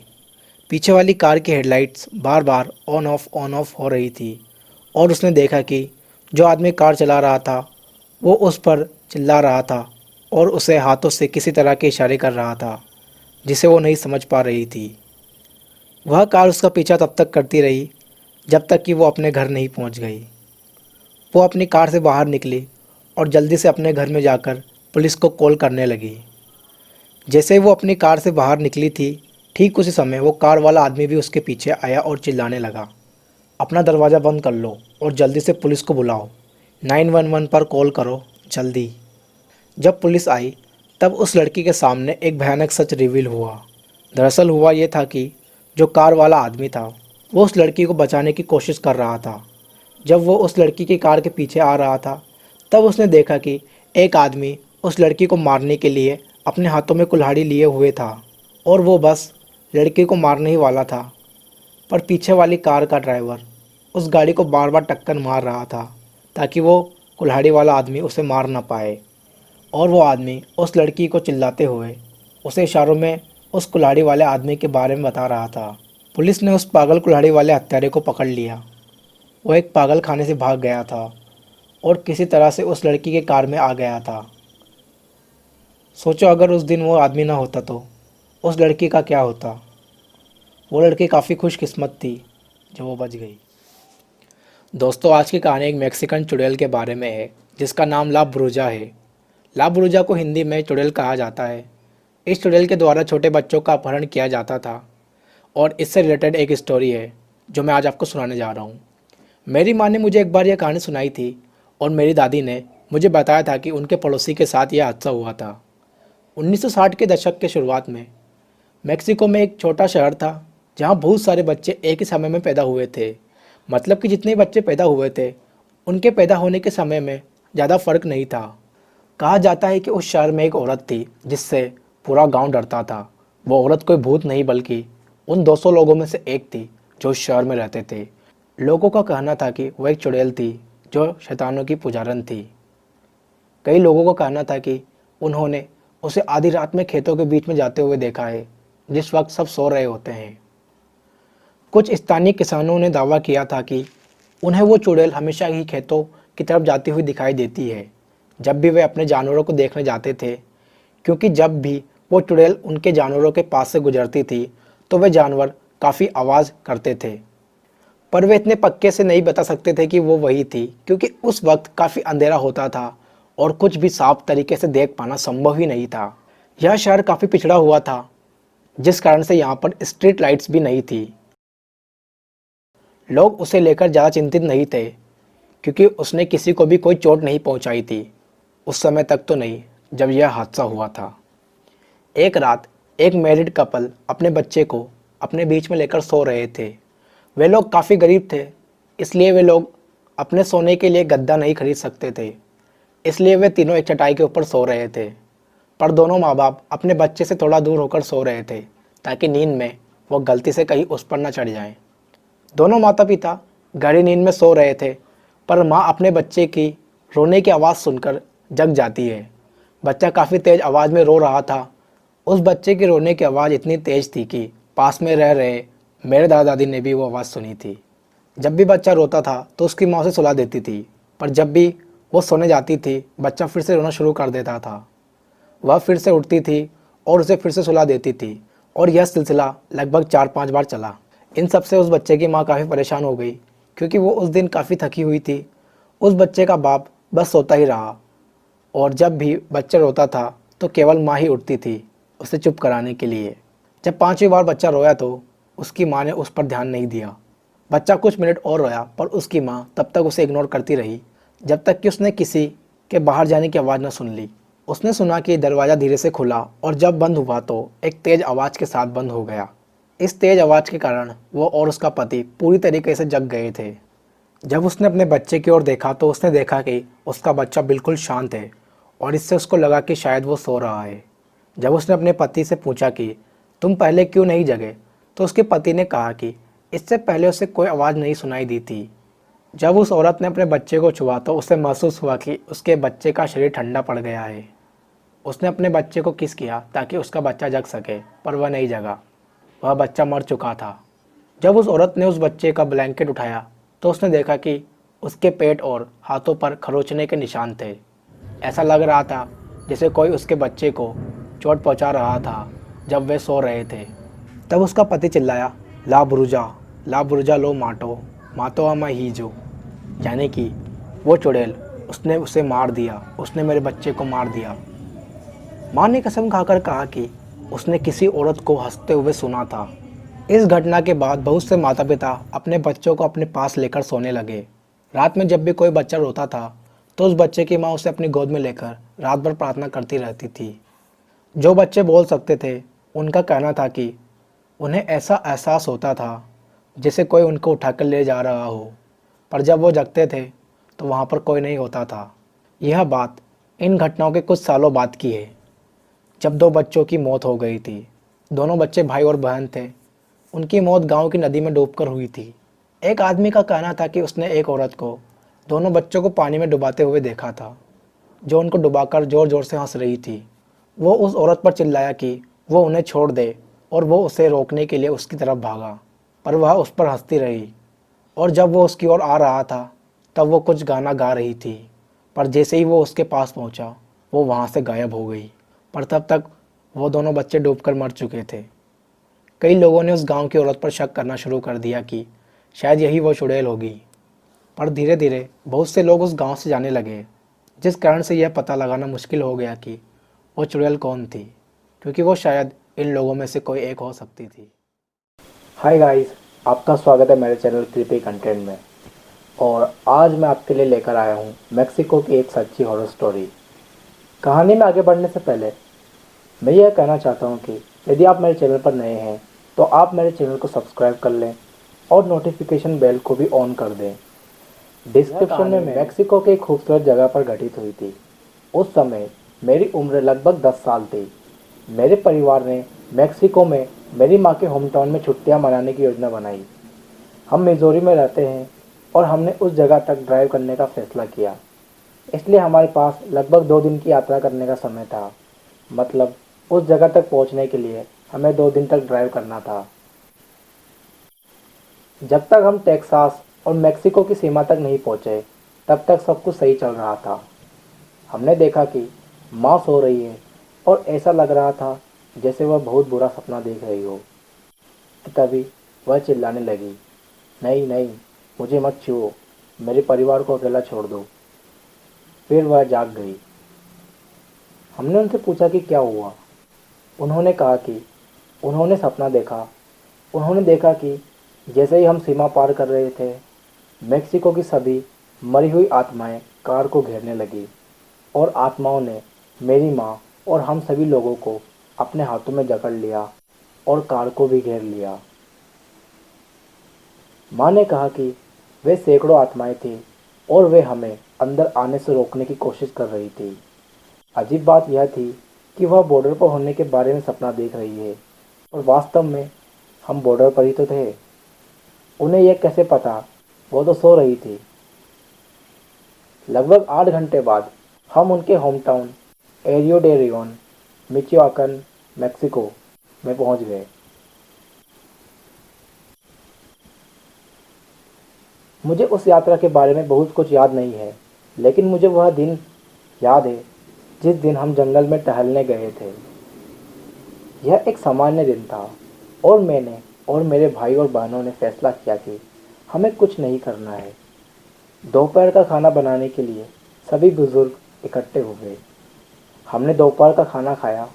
पीछे वाली कार की headlights bar bar on off हो रही थी और उसने देखा कि जो आदमी कार चला रहा था वो उस पर चिल्ला रहा था और उसे हाथों से किसी तरह के इशारे कर रहा था जिसे वो नहीं समझ पा रही थी। वह कार उसका पीछा तब तक करती रही जब तक कि वो अपने घर नहीं पहुंच गई। वो अपनी कार से बाहर निकली और जल्दी से अपने घर में जाकर पुलिस को कॉल करने लगी। जैसे ही वो अपनी कार से बाहर निकली थी, ठीक उसी समय वो कार वाला आदमी भी उसके पीछे आया और चिल्लाने लगा, अपना दरवाज़ा बंद कर लो और जल्दी से पुलिस को बुलाओ, 911 पर कॉल करो जल्दी। जब पुलिस आई तब उस लड़की के सामने एक भयानक सच रिवील हुआ। दरअसल हुआ ये था कि जो कार वाला आदमी था वो उस लड़की को बचाने की कोशिश कर रहा था। जब वो उस लड़की की कार के पीछे आ रहा था तब उसने देखा कि एक आदमी उस लड़की को मारने के लिए अपने हाथों में कुल्हाड़ी लिए हुए था और वो बस लड़की को मारने ही वाला था। पर पीछे वाली कार का ड्राइवर उस गाड़ी को बार बार टक्कर मार रहा था ताकि वो कुल्हाड़ी वाला आदमी उसे मार ना पाए। और वो आदमी उस लड़की को चिल्लाते हुए उसे इशारों में उस कुल्हाड़ी वाले आदमी के बारे में बता रहा था। पुलिस ने उस पागल कुल्हाड़ी वाले हत्यारे को पकड़ लिया। वो एक पागल खाने से भाग गया था और किसी तरह से उस लड़की के कार में आ गया था। सोचो अगर उस दिन वो आदमी ना होता तो उस लड़की का क्या होता। वो लड़की काफ़ी खुशकिस्मत थी जो वो बच गई। दोस्तों, आज की कहानी एक मैक्सिकन चुड़ैल के बारे में है जिसका नाम ला ब्रूजा है। ला ब्रूजा को हिंदी में चुड़ैल कहा जाता है। इस चुड़ैल के द्वारा छोटे बच्चों का अपहरण किया जाता था और इससे रिलेटेड एक स्टोरी है जो मैं आज आपको सुनाने जा रहा हूँ। मेरी माँ ने मुझे एक बार यह कहानी सुनाई थी और मेरी दादी ने मुझे बताया था कि उनके पड़ोसी के साथ यह हादसा हुआ था। 1960 के दशक के शुरुआत में मेक्सिको में एक छोटा शहर था जहाँ बहुत सारे बच्चे एक ही समय में पैदा हुए थे। मतलब कि जितने बच्चे पैदा हुए थे उनके पैदा होने के समय में ज़्यादा फर्क नहीं था। कहा जाता है कि उस शहर में एक औरत थी जिससे पूरा गांव डरता था। वो औरत कोई भूत नहीं बल्कि उन 200 लोगों में से एक थी जो उस शहर में रहते थे। लोगों का कहना था कि वह एक चुड़ैल थी जो शैतानों की पुजारन थी। कई लोगों का कहना था कि उन्होंने उसे आधी रात में खेतों के बीच में जाते हुए देखा है जिस वक्त सब सो रहे होते हैं। कुछ स्थानीय किसानों ने दावा किया था कि उन्हें वो चुड़ैल हमेशा ही खेतों की तरफ जाती हुई दिखाई देती है जब भी वे अपने जानवरों को देखने जाते थे, क्योंकि जब भी वो चुड़ैल उनके जानवरों के पास से गुजरती थी तो वे जानवर काफ़ी आवाज़ करते थे। पर वे इतने पक्के से नहीं बता सकते थे कि वो वही थी क्योंकि उस वक्त काफ़ी अंधेरा होता था और कुछ भी साफ तरीके से देख पाना संभव ही नहीं था। यह शहर काफ़ी पिछड़ा हुआ था जिस कारण से यहाँ पर स्ट्रीट लाइट्स भी नहीं थी। लोग उसे लेकर ज़्यादा चिंतित नहीं थे क्योंकि उसने किसी को भी कोई चोट नहीं पहुंचाई थी। उस समय तक तो नहीं जब यह हादसा हुआ था। एक रात एक मैरिड कपल अपने बच्चे को अपने बीच में लेकर सो रहे थे। वे लोग काफ़ी गरीब थे, इसलिए वे लोग अपने सोने के लिए गद्दा नहीं खरीद सकते थे। इसलिए वे तीनों एक चटाई के ऊपर सो रहे थे। पर दोनों माँ बाप अपने बच्चे से थोड़ा दूर होकर सो रहे थे ताकि नींद में वो गलती से कहीं उस पर न चढ़ जाएं। दोनों माता पिता गहरी नींद में सो रहे थे पर माँ अपने बच्चे की रोने की आवाज़ सुनकर जग जाती है। बच्चा काफ़ी तेज़ आवाज़ में रो रहा था। उस बच्चे की रोने की आवाज़ इतनी तेज़ थी कि पास में रह रहे मेरे दादा दादी ने भी वो आवाज़ सुनी थी। जब भी बच्चा रोता था तो उसकी माँ उसे सुला देती थी, पर जब भी वो सोने जाती थी बच्चा फिर से रोना शुरू कर देता था। वह फिर से उठती थी और उसे फिर से सुला देती थी और यह सिलसिला लगभग 4-5 बार चला। इन सब से उस बच्चे की माँ काफ़ी परेशान हो गई क्योंकि वो उस दिन काफ़ी थकी हुई थी। उस बच्चे का बाप बस सोता ही रहा और जब भी बच्चा रोता था तो केवल माँ ही उठती थी उसे चुप कराने के लिए। जब 5वीं बार बच्चा रोया तो उसकी माँ ने उस पर ध्यान नहीं दिया। बच्चा कुछ मिनट और रोया पर उसकी माँ तब तक उसे इग्नोर करती रही जब तक कि उसने किसी के बाहर जाने की आवाज़ न सुन ली। उसने सुना कि दरवाज़ा धीरे से खुला और जब बंद हुआ तो एक तेज़ आवाज़ के साथ बंद हो गया। इस तेज़ आवाज़ के कारण वो और उसका पति पूरी तरीके से जग गए थे। जब उसने अपने बच्चे की ओर देखा तो उसने देखा कि उसका बच्चा बिल्कुल शांत है और इससे उसको लगा कि शायद वो सो रहा है। जब उसने अपने पति से पूछा कि तुम पहले क्यों नहीं जगे, तो उसके पति ने कहा कि इससे पहले उसे कोई आवाज़ नहीं सुनाई दी थी। जब उस औरत ने अपने बच्चे को छुआ तो उसे महसूस हुआ कि उसके बच्चे का शरीर ठंडा पड़ गया है। उसने अपने बच्चे को किस किया ताकि उसका बच्चा जग सके, पर वह नहीं जगा। वह बच्चा मर चुका था। जब उस औरत ने उस बच्चे का ब्लैंकेट उठाया तो उसने देखा कि उसके पेट और हाथों पर खरोंचने के निशान थे। ऐसा लग रहा था जैसे कोई उसके बच्चे को चोट पहुंचा रहा था जब वे सो रहे थे। तब उसका पति चिल्लाया, ला बुर्जा लो माटो, मातो आमा ही जो, यानी कि वो चुड़ैल, उसने उसे मार दिया, उसने मेरे बच्चे को मार दिया। माँ ने कसम खाकर कहा कि उसने किसी औरत को हंसते हुए सुना था। इस घटना के बाद बहुत से माता पिता अपने बच्चों को अपने पास लेकर सोने लगे। रात में जब भी कोई बच्चा रोता था तो उस बच्चे की माँ उसे अपनी गोद में लेकर रात भर प्रार्थना करती रहती थी। जो बच्चे बोल सकते थे उनका कहना था कि उन्हें ऐसा एहसास होता था जैसे कोई उनको उठाकर ले जा रहा हो, पर जब वो जगते थे तो वहाँ पर कोई नहीं होता था। यह बात इन घटनाओं के कुछ सालों बाद की है, जब दो बच्चों की मौत हो गई थी। दोनों बच्चे भाई और बहन थे। उनकी मौत गांव की नदी में डूबकर हुई थी। एक आदमी का कहना था कि उसने एक औरत को दोनों बच्चों को पानी में डुबाते हुए देखा था, जो उनको डुबाकर ज़ोर ज़ोर से हंस रही थी। वो उस औरत पर चिल्लाया कि वो उन्हें छोड़ दे और वो उसे रोकने के लिए उसकी तरफ भागा, पर वह उस पर हंसती रही। और जब वो उसकी ओर आ रहा था तब वो कुछ गाना गा रही थी, पर जैसे ही वो उसके पास पहुंचा वो वहां से गायब हो गई। पर तब तक वो दोनों बच्चे डूबकर मर चुके थे। कई लोगों ने उस गांव की औरत पर शक करना शुरू कर दिया कि शायद यही वो चुड़ैल होगी, पर धीरे धीरे बहुत से लोग उस गांव से जाने लगे, जिस कारण से यह पता लगाना मुश्किल हो गया कि वो चुड़ैल कौन थी, क्योंकि वो शायद इन लोगों में से कोई एक हो सकती थी। हाय गाइस, आपका स्वागत है मेरे चैनल क्रीपी कंटेंट में। और आज मैं आपके लिए लेकर आया हूँ मेक्सिको की एक सच्ची हॉरर स्टोरी। कहानी में आगे बढ़ने से पहले मैं यह कहना चाहता हूँ कि यदि आप मेरे चैनल पर नए हैं तो आप मेरे चैनल को सब्सक्राइब कर लें और नोटिफिकेशन बेल को भी ऑन कर दें। डिस्क्रिप्शन में मेक्सिको के एक खूबसूरत जगह पर घटित हुई थी। उस समय मेरी उम्र लगभग 10 साल थी। मेरे परिवार ने मेक्सिको में मेरी माँ के होम टाउन में छुट्टियाँ मनाने की योजना बनाई। हम मिजोरी में रहते हैं और हमने उस जगह तक ड्राइव करने का फैसला किया, इसलिए हमारे पास लगभग 2 दिन की यात्रा करने का समय था। मतलब उस जगह तक पहुंचने के लिए हमें 2 दिन तक ड्राइव करना था। जब तक हम टेक्सास और मेक्सिको की सीमा तक नहीं पहुंचे तब तक सब कुछ सही चल रहा था। हमने देखा कि माँ सो रही है और ऐसा लग रहा था जैसे वह बहुत बुरा सपना देख रही हो कि तभी वह चिल्लाने लगी, नहीं नहीं, मुझे मत छुओ, मेरे परिवार को अकेला छोड़ दो। फिर वह जाग गई। हमने उनसे पूछा कि क्या हुआ। उन्होंने कहा कि उन्होंने सपना देखा। उन्होंने देखा कि जैसे ही हम सीमा पार कर रहे थे, मेक्सिको की सभी मरी हुई आत्माएं कार को घेरने लगी और आत्माओं ने मेरी माँ और हम सभी लोगों को अपने हाथों में जकड़ लिया और कार को भी घेर लिया। माँ ने कहा कि वे सैकड़ों आत्माएं थी और वे हमें अंदर आने से रोकने की कोशिश कर रही थी। अजीब बात यह थी कि वह बॉर्डर पर होने के बारे में सपना देख रही है और वास्तव में हम बॉर्डर पर ही तो थे। उन्हें यह कैसे पता, वो तो सो रही थी। लगभग 8 घंटे बाद हम उनके होम टाउन एरियो डे रियोन, मिचोआकन, मेक्सिको में पहुंच गए। मुझे उस यात्रा के बारे में बहुत कुछ याद नहीं है, लेकिन मुझे वह दिन याद है जिस दिन हम जंगल में टहलने गए थे। यह एक सामान्य दिन था और मैंने और मेरे भाई और बहनों ने फैसला किया कि हमें कुछ नहीं करना है। दोपहर का खाना बनाने के लिए सभी बुजुर्ग इकट्ठे हो गए। हमने दोपहर का खाना खाया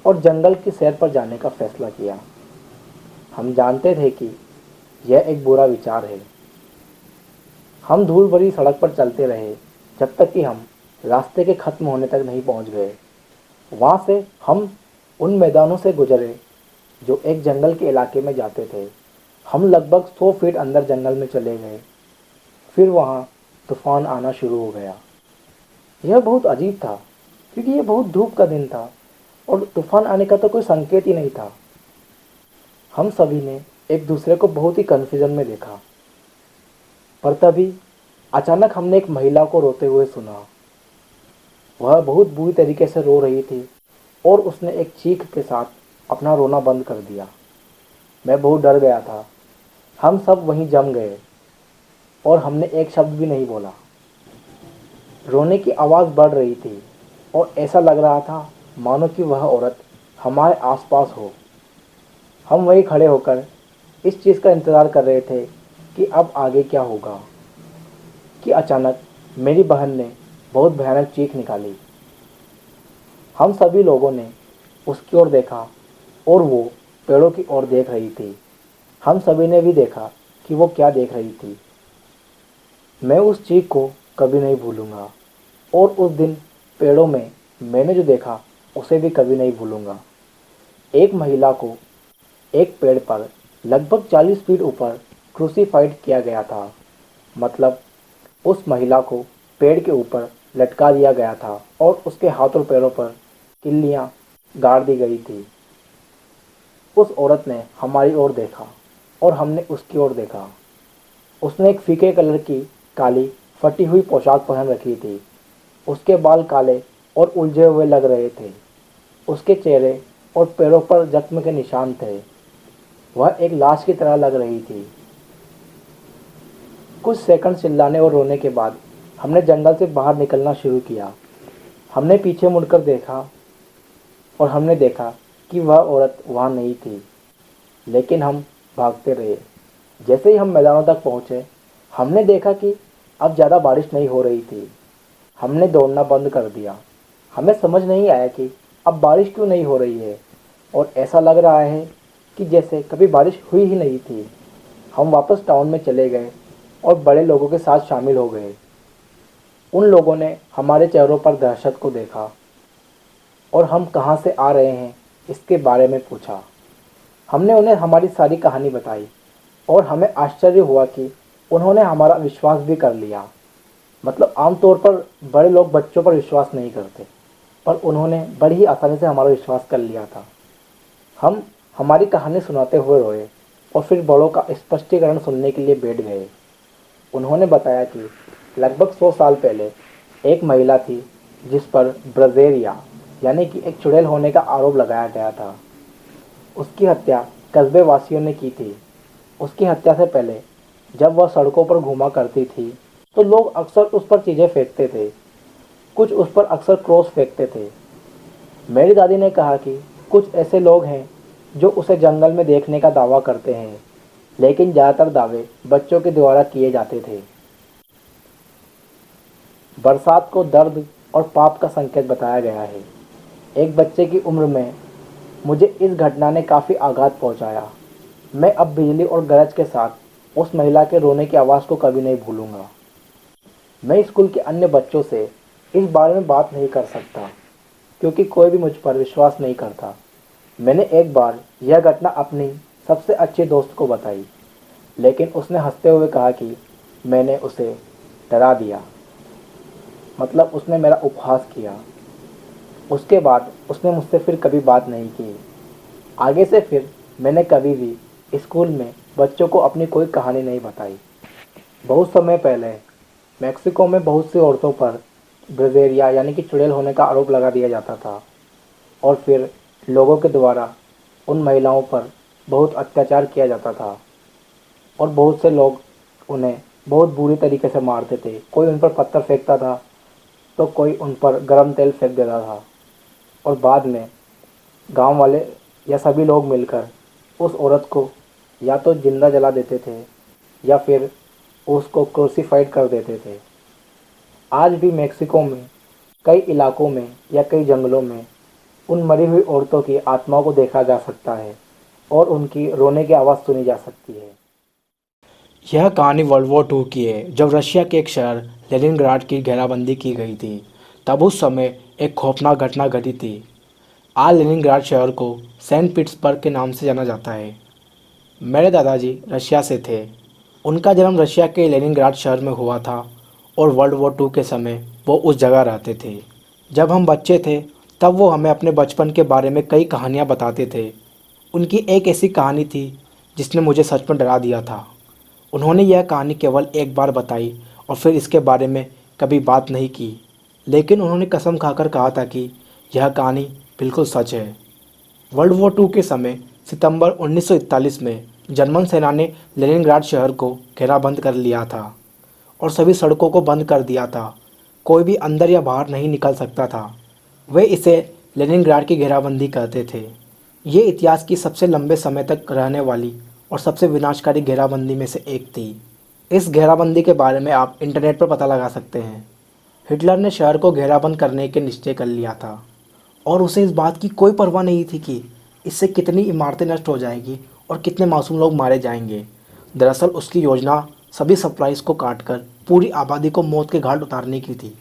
और जंगल की सैर पर जाने का फैसला किया। हम जानते थे कि यह एक बुरा विचार है। हम धूल भरी सड़क पर चलते रहे जब तक कि हम रास्ते के ख़त्म होने तक नहीं पहुंच गए। वहाँ से हम उन मैदानों से गुजरे जो एक जंगल के इलाके में जाते थे। हम लगभग 100 फीट अंदर जंगल में चले गए। फिर वहाँ तूफान आना शुरू हो गया। यह बहुत अजीब था क्योंकि यह बहुत धूप का दिन था और तूफान आने का तो कोई संकेत ही नहीं था। हम सभी ने एक दूसरे को बहुत ही कन्फ्यूजन में देखा, पर तभी अचानक हमने एक महिला को रोते हुए सुना। वह बहुत बुरी तरीके से रो रही थी और उसने एक चीख के साथ अपना रोना बंद कर दिया। मैं बहुत डर गया था। हम सब वहीं जम गए और हमने एक शब्द भी नहीं बोला। रोने की आवाज़ बढ़ रही थी और ऐसा लग रहा था मानो कि वह औरत हमारे आसपास हो। हम वहीं खड़े होकर इस चीज़ का इंतज़ार कर रहे थे कि अब आगे क्या होगा, कि अचानक मेरी बहन ने बहुत भयानक चीख निकाली। हम सभी लोगों ने उसकी ओर देखा और वो पेड़ों की ओर देख रही थी। हम सभी ने भी देखा कि वो क्या देख रही थी। मैं उस चीख को कभी नहीं भूलूंगा और उस दिन पेड़ों में मैंने जो देखा उसे भी कभी नहीं भूलूंगा। एक महिला को एक पेड़ पर लगभग 40 फीट ऊपर क्रूसीफाइड किया गया था। मतलब उस महिला को पेड़ के ऊपर लटका दिया गया था और उसके हाथ और पैरों पर किल्लियां गाड़ दी गई थी। उस औरत ने हमारी ओर देखा और हमने उसकी ओर देखा। उसने एक फीके कलर की काली फटी हुई पोशाक पहन रखी थी। उसके बाल काले और उलझे हुए लग रहे थे। उसके चेहरे और पैरों पर जख्म के निशान थे। वह एक लाश की तरह लग रही थी। कुछ सेकंड चिल्लाने और रोने के बाद हमने जंगल से बाहर निकलना शुरू किया। हमने पीछे मुड़कर देखा और हमने देखा कि वह औरत वहाँ नहीं थी, लेकिन हम भागते रहे। जैसे ही हम मैदानों तक पहुँचे, हमने देखा कि अब ज़्यादा बारिश नहीं हो रही थी। हमने दौड़ना बंद कर दिया। हमें समझ नहीं आया कि अब बारिश क्यों नहीं हो रही है और ऐसा लग रहा है कि जैसे कभी बारिश हुई ही नहीं थी। हम वापस टाउन में चले गए और बड़े लोगों के साथ शामिल हो गए। उन लोगों ने हमारे चेहरों पर दहशत को देखा और हम कहाँ से आ रहे हैं इसके बारे में पूछा। हमने उन्हें हमारी सारी कहानी बताई और हमें आश्चर्य हुआ कि उन्होंने हमारा विश्वास भी कर लिया। मतलब आमतौर पर बड़े लोग बच्चों पर विश्वास नहीं करते, पर उन्होंने बड़ी ही आसानी से हमारा विश्वास कर लिया था। हम हमारी कहानी सुनाते हुए रोए और फिर बड़ों का स्पष्टीकरण सुनने के लिए बैठ गए। उन्होंने बताया कि लगभग 100 साल पहले एक महिला थी जिस पर ब्रजेरिया यानी कि एक चुड़ैल होने का आरोप लगाया गया था। उसकी हत्या कस्बे वासियों ने की थी। उसकी हत्या से पहले जब वह सड़कों पर घूमा करती थी तो लोग अक्सर उस पर चीज़ें फेंकते थे। कुछ उस पर अक्सर क्रॉस फेंकते थे। मेरी दादी ने कहा कि कुछ ऐसे लोग हैं जो उसे जंगल में देखने का दावा करते हैं, लेकिन ज़्यादातर दावे बच्चों के द्वारा किए जाते थे। बरसात को दर्द और पाप का संकेत बताया गया है। एक बच्चे की उम्र में मुझे इस घटना ने काफ़ी आघात पहुंचाया। मैं अब बिजली और गरज के साथ उस महिला के रोने की आवाज़ को कभी नहीं भूलूंगा। मैं स्कूल के अन्य बच्चों से इस बारे में बात नहीं कर सकता क्योंकि कोई भी मुझ पर विश्वास नहीं करता। मैंने एक बार यह घटना अपनी सबसे अच्छी दोस्त को बताई, लेकिन उसने हंसते हुए कहा कि मैंने उसे डरा दिया। मतलब उसने मेरा उपहास किया। उसके बाद उसने मुझसे फिर कभी बात नहीं की। आगे से फिर मैंने कभी भी स्कूल में बच्चों को अपनी कोई कहानी नहीं बताई। बहुत समय पहले मेक्सिको में बहुत सी औरतों पर ब्रजेरिया यानी कि चुड़ैल होने का आरोप लगा दिया जाता था और फिर लोगों के द्वारा उन महिलाओं पर बहुत अत्याचार किया जाता था और बहुत से लोग उन्हें बहुत बुरी तरीके से मारते थे। कोई उन पर पत्थर फेंकता था तो कोई उन पर गर्म तेल फेंक देता था और बाद में गांव वाले या सभी लोग मिलकर उस औरत को या तो जिंदा जला देते थे या फिर उसको क्रूसीफाइड कर देते थे। आज भी मेक्सिको में कई इलाकों में या कई जंगलों में उन मरी हुई औरतों की आत्माओं को देखा जा सकता है और उनकी रोने की आवाज़ सुनी जा सकती है। यह कहानी वर्ल्ड वॉर 2 की है, जब रशिया के एक शहर लेनिनग्राड की घेराबंदी की गई थी। तब उस समय एक खौफनाक घटना घटी थी। आज लेनिनग्राड शहर को सेंट पीटर्सबर्ग के नाम से जाना जाता है। मेरे दादाजी रशिया से थे। उनका जन्म रशिया के लेनिनग्राड शहर में हुआ था और वर्ल्ड वॉर 2 के समय वो उस जगह रहते थे। जब हम बच्चे थे तब वो हमें अपने बचपन के बारे में कई कहानियाँ बताते थे। उनकी एक ऐसी कहानी थी जिसने मुझे सच में डरा दिया था। उन्होंने यह कहानी केवल एक बार बताई और फिर इसके बारे में कभी बात नहीं की, लेकिन उन्होंने कसम खाकर कहा था कि यह कहानी बिल्कुल सच है। वर्ल्ड वॉर 2 के समय सितंबर 1941 में जर्मन सेना ने लेनिनग्राड शहर को घेराबंद कर लिया था और सभी सड़कों को बंद कर दिया था। कोई भी अंदर या बाहर नहीं निकल सकता था। वे इसे लेनिनग्राड की घेराबंदी कहते थे। ये इतिहास की सबसे लंबे समय तक रहने वाली और सबसे विनाशकारी घेराबंदी में से एक थी। इस घेराबंदी के बारे में आप इंटरनेट पर पता लगा सकते हैं। हिटलर ने शहर को घेराबंद करने के निश्चय कर लिया था और उसे इस बात की कोई परवाह नहीं थी कि इससे कितनी इमारतें नष्ट हो जाएगी और कितने मासूम लोग मारे जाएंगे। दरअसल उसकी योजना सभी सप्लाईज को काटकर पूरी आबादी को मौत के घाट उतारने की थी।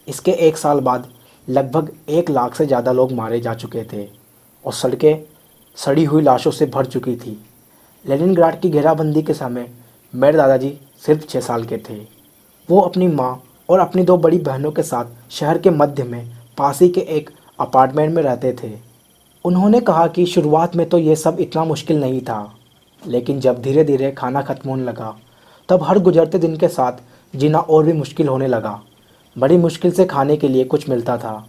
इसके एक साल बाद लगभग 1 लाख से ज़्यादा लोग मारे जा चुके थे और सड़कें सड़ी हुई लाशों से भर चुकी थी। लेनिनग्राड की घेराबंदी के समय मेरे दादाजी सिर्फ 6 साल के थे। वो अपनी माँ और अपनी 2 बड़ी बहनों के साथ शहर के मध्य में पास ही के एक अपार्टमेंट में रहते थे। उन्होंने कहा कि शुरुआत में तो ये सब इतना मुश्किल नहीं था, लेकिन जब धीरे धीरे खाना खत्म होने लगा तब हर गुजरते दिन के साथ जीना और भी मुश्किल होने लगा। बड़ी मुश्किल से खाने के लिए कुछ मिलता था।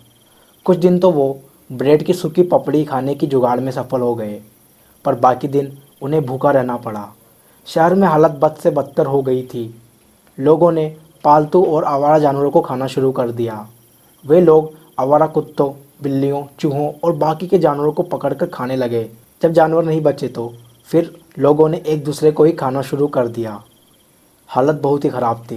कुछ दिन तो वो ब्रेड की सूखी पपड़ी खाने की जुगाड़ में सफल हो गए, पर बाकी दिन उन्हें भूखा रहना पड़ा। शहर में हालत बद से बदतर हो गई थी। लोगों ने पालतू और आवारा जानवरों को खाना शुरू कर दिया। वे लोग आवारा कुत्तों, बिल्लियों, चूहों और बाकी के जानवरों को पकड़कर खाने लगे। जब जानवर नहीं बचे तो फिर लोगों ने एक दूसरे को ही खाना शुरू कर दिया। हालत बहुत ही ख़राब थी।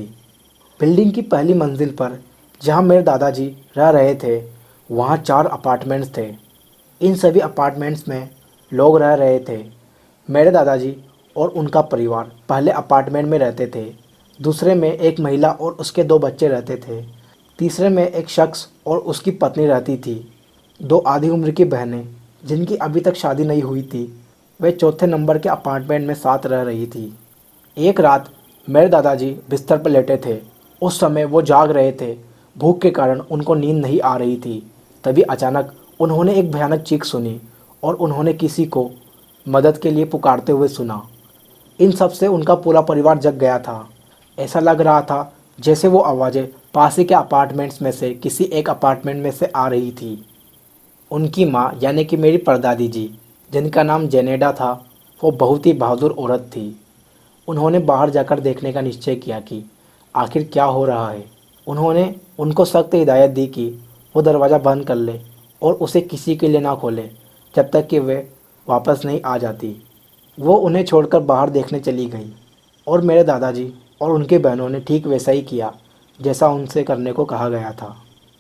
बिल्डिंग की पहली मंजिल पर जहाँ मेरे दादाजी रह रहे थे वहाँ 4 अपार्टमेंट्स थे। इन सभी अपार्टमेंट्स में लोग रह रहे थे। मेरे दादाजी और उनका परिवार पहले अपार्टमेंट में रहते थे, दूसरे में एक महिला और उसके 2 बच्चे रहते थे, तीसरे में एक शख्स और उसकी पत्नी रहती थी। 2 आधी उम्र की बहनें जिनकी अभी तक शादी नहीं हुई थी, वे चौथे नंबर के अपार्टमेंट में साथ रह रही थी। एक रात मेरे दादाजी बिस्तर पर लेटे थे। उस समय वो जाग रहे थे। भूख के कारण उनको नींद नहीं आ रही थी। तभी अचानक उन्होंने एक भयानक चीख सुनी और उन्होंने किसी को मदद के लिए पुकारते हुए सुना। इन सब से उनका पूरा परिवार जग गया था। ऐसा लग रहा था जैसे वो आवाज़ें पास ही के अपार्टमेंट्स में से किसी एक अपार्टमेंट में से आ रही थी। उनकी माँ यानी कि मेरी परदादी जी, जिनका नाम जेनेडा था, वो बहुत ही बहादुर औरत थी। उन्होंने बाहर जाकर देखने का निश्चय किया कि आखिर क्या हो रहा है। उन्होंने उनको सख्त हिदायत दी कि वो दरवाज़ा बंद कर ले और उसे किसी के लिए ना खोले जब तक कि वे वापस नहीं आ जाती। वो उन्हें छोड़कर बाहर देखने चली गई और मेरे दादाजी और उनकी बहनों ने ठीक वैसा ही किया जैसा उनसे करने को कहा गया था।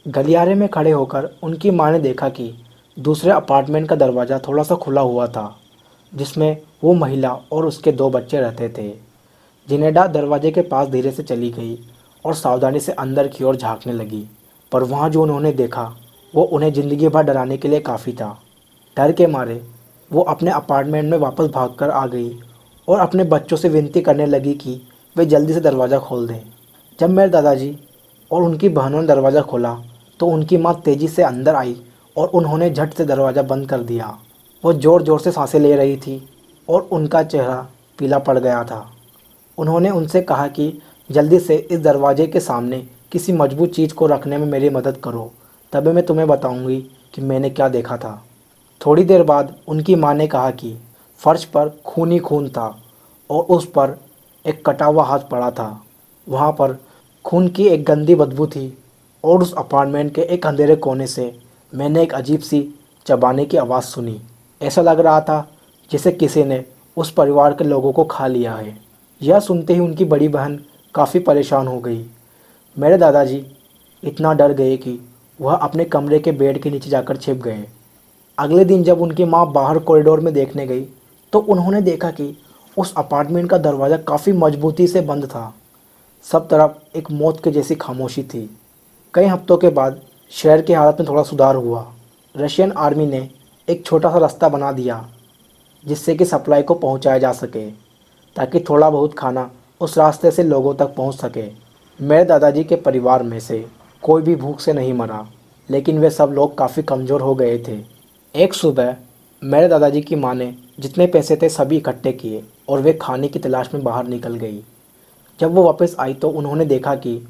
गलियारे में खड़े होकर उनकी माँ ने देखा कि दूसरे अपार्टमेंट का दरवाज़ा थोड़ा सा खुला हुआ था, जिसमें वो महिला और उसके 2 बच्चे रहते थे। जिनेडा दरवाजे के पास धीरे से चली गई और सावधानी से अंदर की ओर झांकने लगी, पर वहाँ जो उन्होंने देखा वो उन्हें ज़िंदगी भर डराने के लिए काफ़ी था। डर के मारे वो अपने अपार्टमेंट में वापस भागकर आ गई और अपने बच्चों से विनती करने लगी कि वे जल्दी से दरवाज़ा खोल दें। जब मेरे दादाजी और उनकी बहनों ने दरवाज़ा खोला तो उनकी माँ तेज़ी से अंदर आई और उन्होंने झट से दरवाज़ा बंद कर दिया। वो ज़ोर ज़ोर से सांसें ले रही थी और उनका चेहरा पीला पड़ गया था। उन्होंने उनसे कहा कि जल्दी से इस दरवाजे के सामने किसी मजबूत चीज़ को रखने में मेरी मदद करो, तभी मैं तुम्हें बताऊंगी कि मैंने क्या देखा था। थोड़ी देर बाद उनकी माँ ने कहा कि फर्श पर खून ही खून था और उस पर एक कटा हुआ हाथ पड़ा था। वहाँ पर खून की एक गंदी बदबू थी और उस अपार्टमेंट के एक अंधेरे कोने से मैंने एक अजीब सी चबाने की आवाज़ सुनी। ऐसा लग रहा था जैसे किसी ने उस परिवार के लोगों को खा लिया है। यह सुनते ही उनकी बड़ी बहन काफ़ी परेशान हो गई। मेरे दादाजी इतना डर गए कि वह अपने कमरे के बेड के नीचे जाकर छिप गए। अगले दिन जब उनकी माँ बाहर कॉरिडोर में देखने गई तो उन्होंने देखा कि उस अपार्टमेंट का दरवाज़ा काफ़ी मजबूती से बंद था। सब तरफ एक मौत के जैसी खामोशी थी। कई हफ्तों के बाद शहर की हालत में थोड़ा सुधार हुआ। रशियन आर्मी ने एक छोटा सा रास्ता बना दिया जिससे कि सप्लाई को पहुंचाया जा सके, ताकि थोड़ा बहुत खाना उस रास्ते से लोगों तक पहुंच सके। मेरे दादाजी के परिवार में से कोई भी भूख से नहीं मरा, लेकिन वे सब लोग काफ़ी कमज़ोर हो गए थे। एक सुबह मेरे दादाजी की माँ ने जितने पैसे थे सभी इकट्ठे किए और वे खाने की तलाश में बाहर निकल गई। जब वो वापस आई तो उन्होंने देखा कि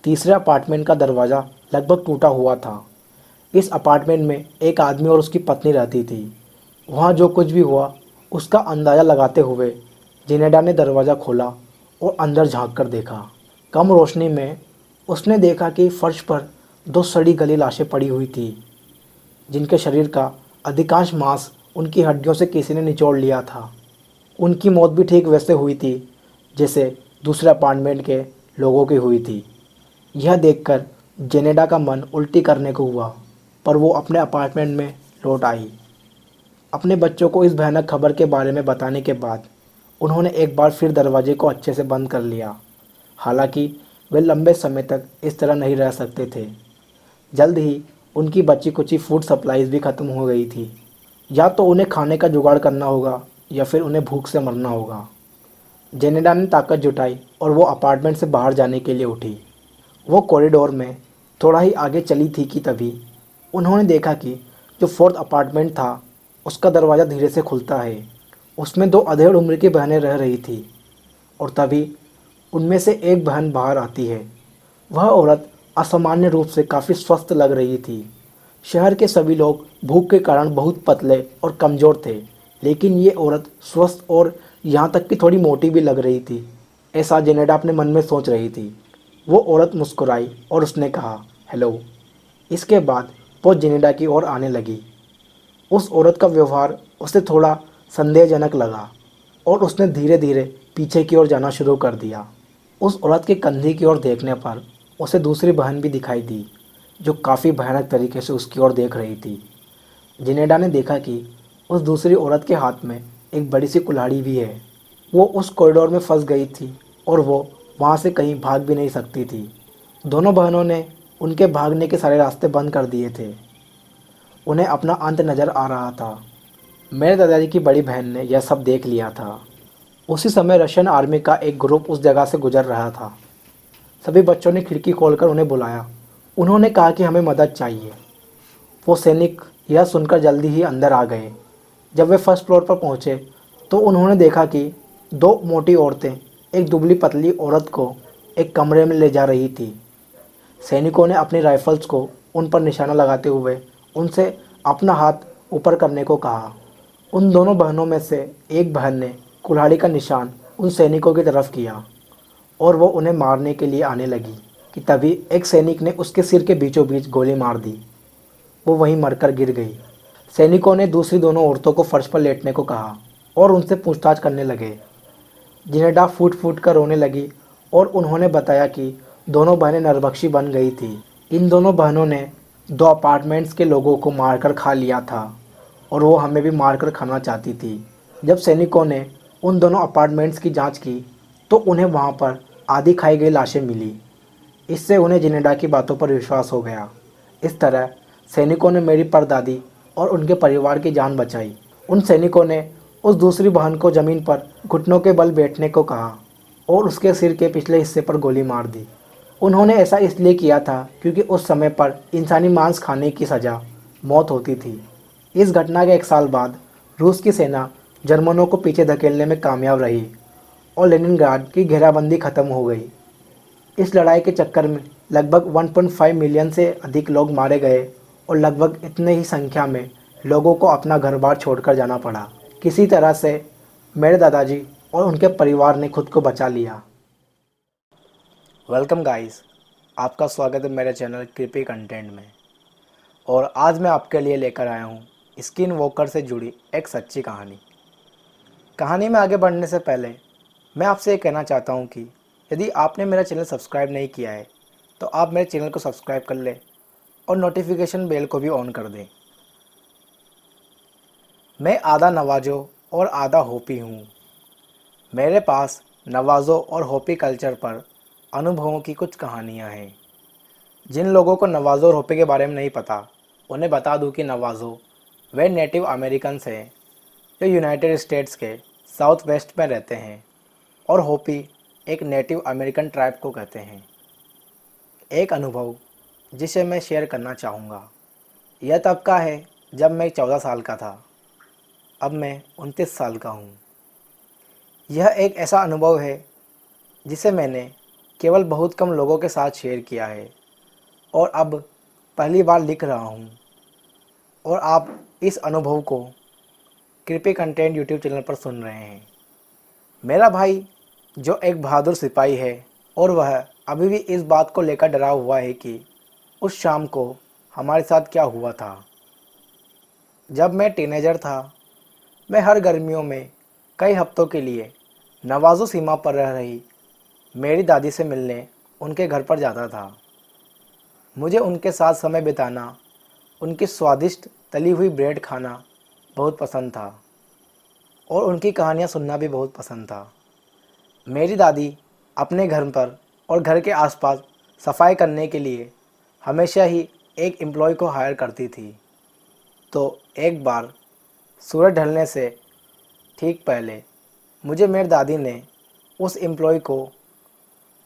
तीसरे अपार्टमेंट का दरवाज़ा लगभग टूटा हुआ था। इस अपार्टमेंट में एक आदमी और उसकी पत्नी रहती थी। वहाँ जो कुछ भी हुआ उसका अंदाज़ा लगाते हुए जिनेडा ने दरवाज़ा खोला और अंदर झांक कर देखा। कम रोशनी में उसने देखा कि फर्श पर 2 सड़ी गली लाशें पड़ी हुई थी, जिनके शरीर का अधिकांश मांस उनकी हड्डियों से किसी ने निचोड़ लिया था। उनकी मौत भी ठीक वैसे हुई थी जैसे दूसरे अपार्टमेंट के लोगों की हुई थी। यह देखकर जेनेडा का मन उल्टी करने को हुआ, पर वो अपने अपार्टमेंट में लौट आई। अपने बच्चों को इस भयानक खबर के बारे में बताने के बाद उन्होंने एक बार फिर दरवाजे को अच्छे से बंद कर लिया। हालांकि वे लंबे समय तक इस तरह नहीं रह सकते थे। जल्द ही उनकी बची कुची फूड सप्लाईज भी ख़त्म हो गई थी। या तो उन्हें खाने का जुगाड़ करना होगा या फिर उन्हें भूख से मरना होगा। जेनेडा ने ताकत जुटाई और वो अपार्टमेंट से बाहर जाने के लिए उठी। वो कॉरिडोर में थोड़ा ही आगे चली थी कि तभी उन्होंने देखा कि जो फोर्थ अपार्टमेंट था उसका दरवाज़ा धीरे से खुलता है। उसमें दो अधेड़ उम्र की बहनें रह रही थी और तभी उनमें से एक बहन बाहर आती है। वह औरत असामान्य रूप से काफ़ी स्वस्थ लग रही थी। शहर के सभी लोग भूख के कारण बहुत पतले और कमज़ोर थे, लेकिन ये औरत स्वस्थ और यहाँ तक कि थोड़ी मोटी भी लग रही थी। ऐसा जेनेडा अपने मन में सोच रही थी। वो औरत मुस्कुराई और उसने कहा, हेलो। इसके बाद वो जेनेडा की ओर आने लगी। उस औरत का व्यवहार उसे थोड़ा संदेहजनक लगा और उसने धीरे धीरे पीछे की ओर जाना शुरू कर दिया। उस औरत के कंधे की ओर देखने पर उसे दूसरी बहन भी दिखाई दी, जो काफ़ी भयानक तरीके से उसकी ओर देख रही थी। जिनेडा ने देखा कि उस दूसरी औरत के हाथ में एक बड़ी सी कुल्हाड़ी भी है। वो उस कॉरिडोर में फंस गई थी और वो वहाँ से कहीं भाग भी नहीं सकती थी। दोनों बहनों ने उनके भागने के सारे रास्ते बंद कर दिए थे। उन्हें अपना अंत नज़र आ रहा था। मेरे दादाजी की बड़ी बहन ने यह सब देख लिया था। उसी समय रशियन आर्मी का एक ग्रुप उस जगह से गुजर रहा था। सभी बच्चों ने खिड़की खोलकर उन्हें बुलाया। उन्होंने कहा कि हमें मदद चाहिए। वो सैनिक यह सुनकर जल्दी ही अंदर आ गए। जब वे फर्स्ट फ्लोर पर पहुंचे तो उन्होंने देखा कि दो मोटी औरतें एक दुबली पतली औरत को एक कमरे में ले जा रही थी। सैनिकों ने अपनी राइफल्स को उन पर निशाना लगाते हुए उनसे अपना हाथ ऊपर करने को कहा। उन दोनों बहनों में से एक बहन ने कुल्हाड़ी का निशान उन सैनिकों की तरफ किया और वो उन्हें मारने के लिए आने लगी कि तभी एक सैनिक ने उसके सिर के बीचों बीच गोली मार दी। वो वहीं मरकर गिर गई। सैनिकों ने दूसरी दोनों औरतों को फर्श पर लेटने को कहा और उनसे पूछताछ करने लगे। जिनेडा फूट फूट कर रोने लगी और उन्होंने बताया कि दोनों बहनें नरभक्षी बन गई थी। इन दोनों बहनों ने दो अपार्टमेंट्स के लोगों को मारकर खा लिया था और वो हमें भी मारकर खाना चाहती थी। जब सैनिकों ने उन दोनों अपार्टमेंट्स की जांच की तो उन्हें वहाँ पर आधी खाई गई लाशें मिली। इससे उन्हें जिनेडा की बातों पर विश्वास हो गया। इस तरह सैनिकों ने मेरी परदादी और उनके परिवार की जान बचाई। उन सैनिकों ने उस दूसरी बहन को ज़मीन पर घुटनों के बल बैठने को कहा और उसके सिर के पिछले हिस्से पर गोली मार दी। उन्होंने ऐसा इसलिए किया था क्योंकि उस समय पर इंसानी मांस खाने की सज़ा मौत होती थी। इस घटना के एक साल बाद रूस की सेना जर्मनों को पीछे धकेलने में कामयाब रही और लेनिनग्राड की घेराबंदी खत्म हो गई। इस लड़ाई के चक्कर में लगभग 1.5 मिलियन से अधिक लोग मारे गए और लगभग इतने ही संख्या में लोगों को अपना घर बार छोड़कर जाना पड़ा। किसी तरह से मेरे दादाजी और उनके परिवार ने खुद को बचा लिया। वेलकम गाइस, आपका स्वागत है मेरे चैनल क्रिपी कंटेंट में। और आज मैं आपके लिए लेकर आया हूँ स्किन वॉकर से जुड़ी एक सच्ची कहानी। कहानी में आगे बढ़ने से पहले मैं आपसे ये कहना चाहता हूँ कि यदि आपने मेरा चैनल सब्सक्राइब नहीं किया है तो आप मेरे चैनल को सब्सक्राइब कर लें और नोटिफिकेशन बेल को भी ऑन कर दें। मैं आधा नवाजो और आधा होपी हूँ। मेरे पास नवाजो और होपी कल्चर पर अनुभवों की कुछ कहानियाँ हैं। जिन लोगों को नवाजो और होपी के बारे में नहीं पता उन्हें बता दूं कि नवाजो वे नेटिव अमेरिकन्स हैं जो यूनाइटेड स्टेट्स के साउथ वेस्ट में रहते हैं और होपी एक नेटिव अमेरिकन ट्राइब को कहते हैं। एक अनुभव जिसे मैं शेयर करना चाहूँगा। यह तब का है जब मैं 14 साल का था। अब मैं 29 साल का हूँ। यह एक ऐसा अनुभव है जिसे मैंने केवल बहुत कम लोगों के साथ शेयर किया है और अब पहली बार लिख रहा हूँ और आप इस अनुभव को कृपया कंटेंट यूट्यूब चैनल पर सुन रहे हैं। मेरा भाई जो एक बहादुर सिपाही है और वह अभी भी इस बात को लेकर डरा हुआ है कि उस शाम को हमारे साथ क्या हुआ था। जब मैं टीनेजर था मैं हर गर्मियों में कई हफ्तों के लिए नवाज़ो सीमा पर रह रही मेरी दादी से मिलने उनके घर पर जाता था। मुझे उनके साथ समय बिताना, उनकी स्वादिष्ट तली हुई ब्रेड खाना बहुत पसंद था और उनकी कहानियाँ सुनना भी बहुत पसंद था। मेरी दादी अपने घर पर और घर के आसपास सफाई करने के लिए हमेशा ही एक एम्प्लॉय को हायर करती थी। तो एक बार सूरज ढलने से ठीक पहले मुझे मेरी दादी ने उस एम्प्लॉय को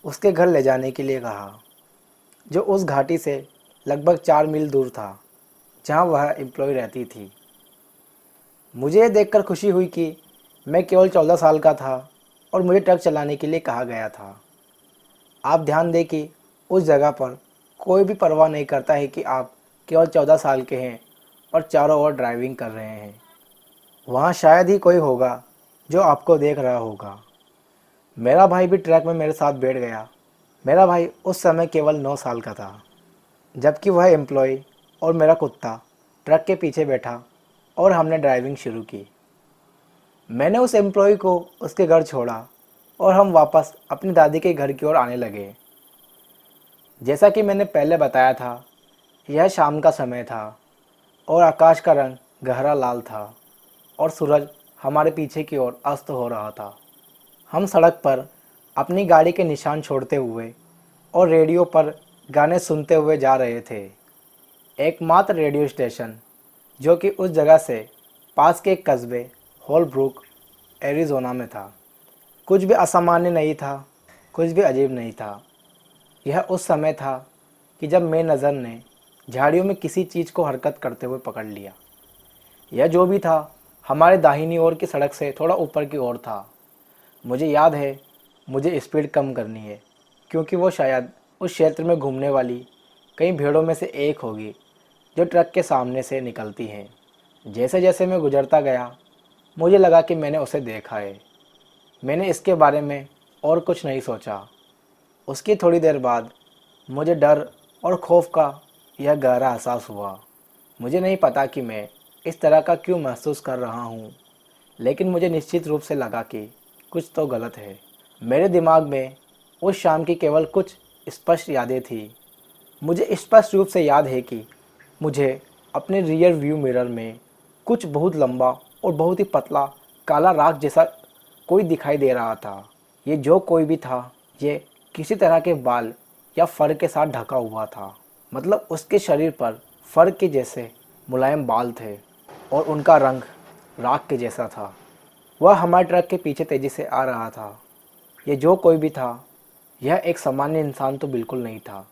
उसके घर ले जाने के लिए कहा, जो उस घाटी से लगभग 4 मील दूर था, जहाँ वह एम्प्लॉय रहती थी। मुझे ये देखकर खुशी हुई कि मैं केवल 14 साल का था और मुझे ट्रक चलाने के लिए कहा गया था। आप ध्यान दें कि उस जगह पर कोई भी परवाह नहीं करता है कि आप केवल 14 साल के हैं और चारों ओर ड्राइविंग कर रहे हैं। वहाँ शायद ही कोई होगा जो आपको देख रहा होगा। मेरा भाई भी ट्रक में मेरे साथ बैठ गया। मेरा भाई उस समय केवल 9 साल का था, जबकि वह एम्प्लॉय और मेरा कुत्ता ट्रक के पीछे बैठा और हमने ड्राइविंग शुरू की। मैंने उस एम्प्लॉय को उसके घर छोड़ा और हम वापस अपनी दादी के घर की ओर आने लगे। जैसा कि मैंने पहले बताया था, यह शाम का समय था और आकाश का रंग गहरा लाल था और सूरज हमारे पीछे की ओर अस्त हो रहा था। हम सड़क पर अपनी गाड़ी के निशान छोड़ते हुए और रेडियो पर गाने सुनते हुए जा रहे थे। एकमात्र रेडियो स्टेशन जो कि उस जगह से पास के एक कस्बे होलब्रुक, एरिज़ोना में था। कुछ भी असामान्य नहीं था, कुछ भी अजीब नहीं था। यह उस समय था कि जब मेरी नज़र ने झाड़ियों में किसी चीज़ को हरकत करते हुए पकड़ लिया। यह जो भी था हमारे दाहिनी ओर की सड़क से थोड़ा ऊपर की ओर था। मुझे याद है मुझे स्पीड कम करनी है, क्योंकि वो शायद उस क्षेत्र में घूमने वाली कई भीड़ों में से एक होगी जो ट्रक के सामने से निकलती हैं। जैसे जैसे मैं गुजरता गया, मुझे लगा कि मैंने उसे देखा है। मैंने इसके बारे में और कुछ नहीं सोचा। उसकी थोड़ी देर बाद मुझे डर और खौफ का यह गहरा एहसास हुआ। मुझे नहीं पता कि मैं इस तरह का क्यों महसूस कर रहा हूँ, लेकिन मुझे निश्चित रूप से लगा कि कुछ तो गलत है। मेरे दिमाग में उस शाम की केवल कुछ स्पष्ट यादें थी। मुझे स्पष्ट रूप से याद है कि मुझे अपने रियर व्यू मिरर में कुछ बहुत लंबा और बहुत ही पतला काला राख जैसा कोई दिखाई दे रहा था। ये जो कोई भी था, ये किसी तरह के बाल या फर के साथ ढका हुआ था। मतलब उसके शरीर पर फर के जैसे मुलायम बाल थे और उनका रंग राख के जैसा था। वह हमारे ट्रक के पीछे तेज़ी से आ रहा था। ये जो कोई भी था, यह एक सामान्य इंसान तो बिल्कुल नहीं था,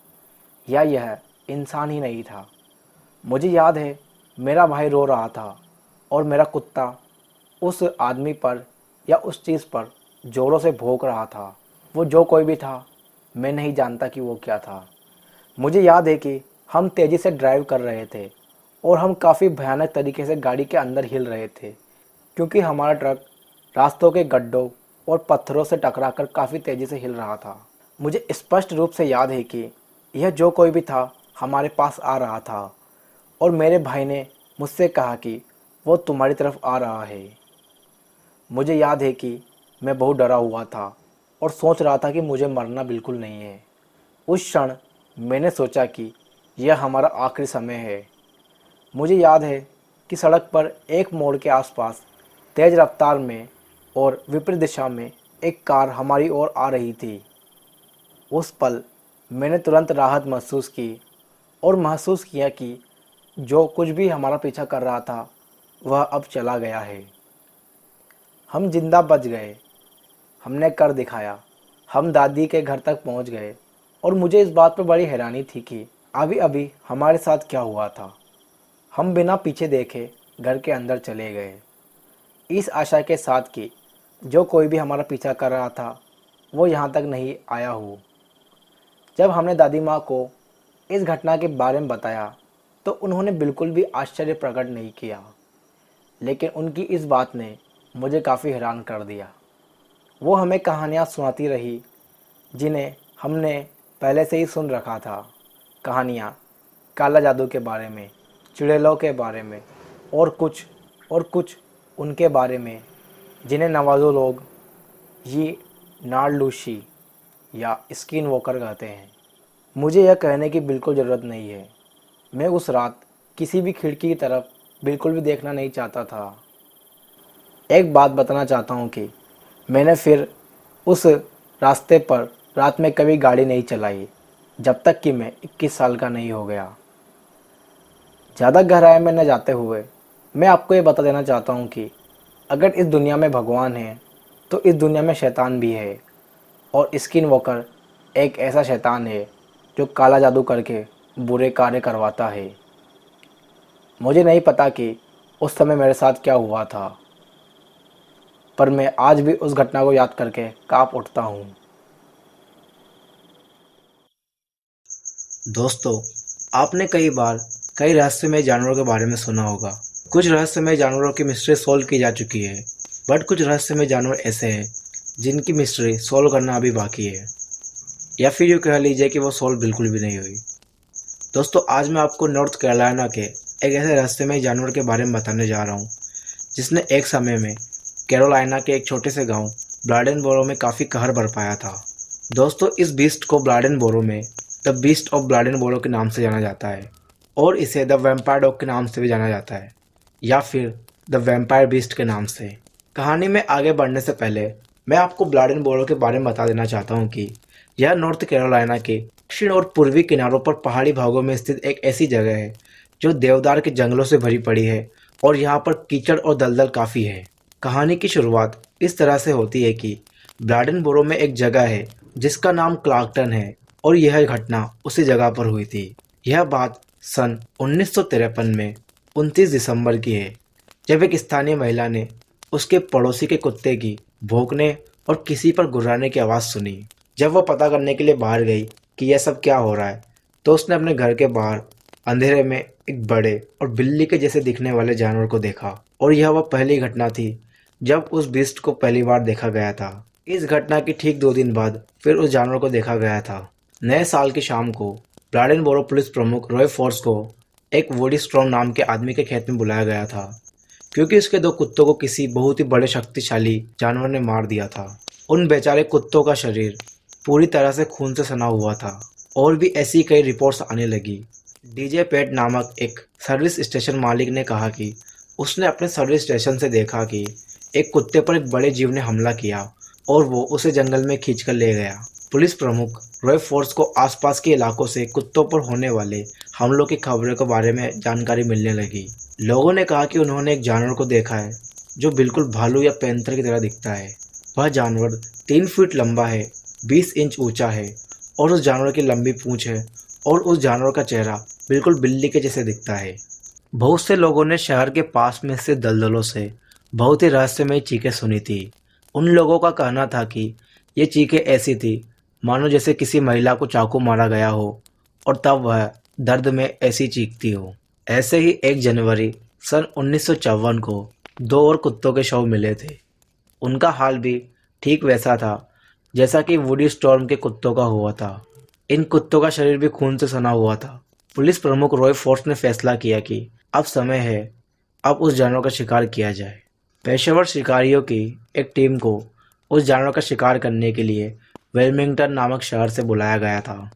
या यह इंसान ही नहीं था। मुझे याद है मेरा भाई रो रहा था और मेरा कुत्ता उस आदमी पर या उस चीज़ पर ज़ोरों से भौंक रहा था। वो जो कोई भी था, मैं नहीं जानता कि वो क्या था। मुझे याद है कि हम तेज़ी से ड्राइव कर रहे थे और हम काफ़ी भयानक तरीके से गाड़ी के अंदर हिल रहे थे, क्योंकि हमारा ट्रक रास्तों के गड्ढों और पत्थरों से टकराकर काफ़ी तेज़ी से हिल रहा था। मुझे स्पष्ट रूप से याद है कि यह जो कोई भी था हमारे पास आ रहा था और मेरे भाई ने मुझसे कहा कि वो तुम्हारी तरफ आ रहा है। मुझे याद है कि मैं बहुत डरा हुआ था और सोच रहा था कि मुझे मरना बिल्कुल नहीं है। उस क्षण मैंने सोचा कि यह हमारा आखिरी समय है। मुझे याद है कि सड़क पर एक मोड़ के आसपास तेज़ रफ्तार में और विपरीत दिशा में एक कार हमारी ओर आ रही थी। उस पल मैंने तुरंत राहत महसूस की और महसूस किया कि जो कुछ भी हमारा पीछा कर रहा था वह अब चला गया है। हम जिंदा बच गए। हमने कर दिखाया। हम दादी के घर तक पहुंच गए और मुझे इस बात पर बड़ी हैरानी थी कि अभी अभी हमारे साथ क्या हुआ था। हम बिना पीछे देखे घर के अंदर चले गए, इस आशा के साथ कि जो कोई भी हमारा पीछा कर रहा था वो यहाँ तक नहीं आया हो। जब हमने दादी माँ को इस घटना के बारे में बताया तो उन्होंने बिल्कुल भी आश्चर्य प्रकट नहीं किया, लेकिन उनकी इस बात ने मुझे काफ़ी हैरान कर दिया। वो हमें कहानियाँ सुनाती रही जिन्हें हमने पहले से ही सुन रखा था। कहानियाँ काला जादू के बारे में, चुड़ैलों के बारे में और कुछ उनके बारे में जिन्हें नवाजो लोग ये नार्लूशी या स्किन वॉकर कहते हैं। मुझे यह कहने की बिल्कुल ज़रूरत नहीं है, मैं उस रात किसी भी खिड़की की तरफ बिल्कुल भी देखना नहीं चाहता था। एक बात बताना चाहता हूँ कि मैंने फिर उस रास्ते पर रात में कभी गाड़ी नहीं चलाई जब तक कि मैं 21 साल का नहीं हो गया। ज़्यादा गहराई में न जाते हुए मैं आपको ये बता देना चाहता हूँ कि अगर इस दुनिया में भगवान है तो इस दुनिया में शैतान भी है, और स्किन वॉकर एक ऐसा शैतान है जो काला जादू करके बुरे कार्य करवाता है। मुझे नहीं पता कि उस समय मेरे साथ क्या हुआ था, पर मैं आज भी उस घटना को याद करके काँप उठता हूँ। दोस्तों, आपने कई बार कई रहस्यमय जानवरों के बारे में सुना होगा। कुछ रहस्यमय जानवरों की मिस्ट्री सॉल्व की जा चुकी है, बट कुछ रहस्यमय जानवर ऐसे हैं जिनकी मिस्ट्री सॉल्व करना अभी बाकी है, या फिर यूँ कह लीजिए कि वो सॉल्व बिल्कुल भी नहीं हुई। दोस्तों, आज मैं आपको नॉर्थ कैरोलिना के एक ऐसे रहस्यमय जानवर के बारे में बताने जा रहा हूँ जिसने एक समय में कैरोलिना के एक छोटे से गांव ब्लाडेनबोरो में काफ़ी कहर बरपाया था। दोस्तों, इस बीस्ट को ब्लाडेनबोरो में द बीस्ट ऑफ ब्लाडेनबोरो के नाम से जाना जाता है, और इसे द वैम्पायर डॉग के नाम से भी जाना जाता है, या फिर द वैम्पायर बीस्ट के नाम से। कहानी में आगे बढ़ने से पहले मैं आपको ब्लाडेनबोरो के बारे में बता देना चाहता हूँ कि यह नॉर्थ कैरोलिना के दक्षिण और पूर्वी किनारों पर पहाड़ी भागों में स्थित एक ऐसी जगह है जो देवदार के जंगलों से भरी पड़ी है, और यहाँ पर कीचड़ और दलदल काफ़ी है। कहानी की शुरुआत इस तरह से होती है कि ब्लाडेनबोरो में एक जगह है जिसका नाम क्लार्कटन है, और यह घटना उसी जगह पर हुई थी। यह बात सन 1953 में 29 दिसंबर की है, जब एक स्थानीय महिला ने उसके पड़ोसी के कुत्ते की भौंकने और किसी पर गुर्राने की आवाज़ सुनी। जब वह पता करने के लिए बाहर गई कि यह सब क्या हो रहा है, तो उसने अपने घर के बाहर अंधेरे में एक बड़े और बिल्ली के जैसे दिखने वाले जानवर को देखा, और यह वह पहली घटना थी जब उस बीस्ट को पहली बार देखा गया था। इस घटना के ठीक 2 दिन बाद फिर उस जानवर को देखा गया था। नए साल की शाम को ब्लाडेनबोरो पुलिस प्रमुख रॉय फोर्स को एक वुडी स्ट्रॉन्ग नाम के आदमी के खेत में बुलाया गया था, क्योंकि उसके 2 कुत्तों को किसी बहुत ही बड़े शक्तिशाली जानवर ने मार दिया था। उन बेचारे कुत्तों का शरीर पूरी तरह से खून से सना हुआ था, और भी ऐसी कई रिपोर्ट्स आने लगी। डीजे पेट नामक एक सर्विस स्टेशन मालिक ने कहा कि उसने अपने सर्विस स्टेशन से देखा कि एक कुत्ते पर एक बड़े जीव ने हमला किया और वो उसे जंगल में खींचकर ले गया। पुलिस प्रमुख रॉय फोर्स को आसपास के इलाकों से कुत्तों पर होने वाले हमलों की खबरों के बारे में जानकारी मिलने लगी। लोगों ने कहा कि उन्होंने एक जानवर को देखा है जो बिल्कुल भालू या पैंथर की तरह दिखता है। वह जानवर 3 फीट लंबा है, 20 इंच ऊंचा है, और उस जानवर की लंबी पूंछ है, और उस जानवर का चेहरा बिल्कुल बिल्ली के जैसे दिखता है। बहुत से लोगों ने शहर के पास में से दलदलों से बहुत ही रहस्यमय चीखें सुनी थी। उन लोगों का कहना था कि ये चीखें ऐसी थी मानो जैसे किसी महिला को चाकू मारा गया हो, और तब वह दर्द में ऐसी चीखती हो। ऐसे ही 1 जनवरी सन 1954 को 2 और कुत्तों के शव मिले थे। उनका हाल भी ठीक वैसा था जैसा कि वुडी स्टॉर्म के कुत्तों का हुआ था। इन कुत्तों का शरीर भी खून से सना हुआ था। पुलिस प्रमुख रॉय फोर्स ने फैसला किया कि अब समय है, अब उस जानवर का शिकार किया जाए। पेशेवर शिकारियों की एक टीम को उस जानवर का शिकार करने के लिए वेलमिंगटन नामक शहर से बुलाया गया था।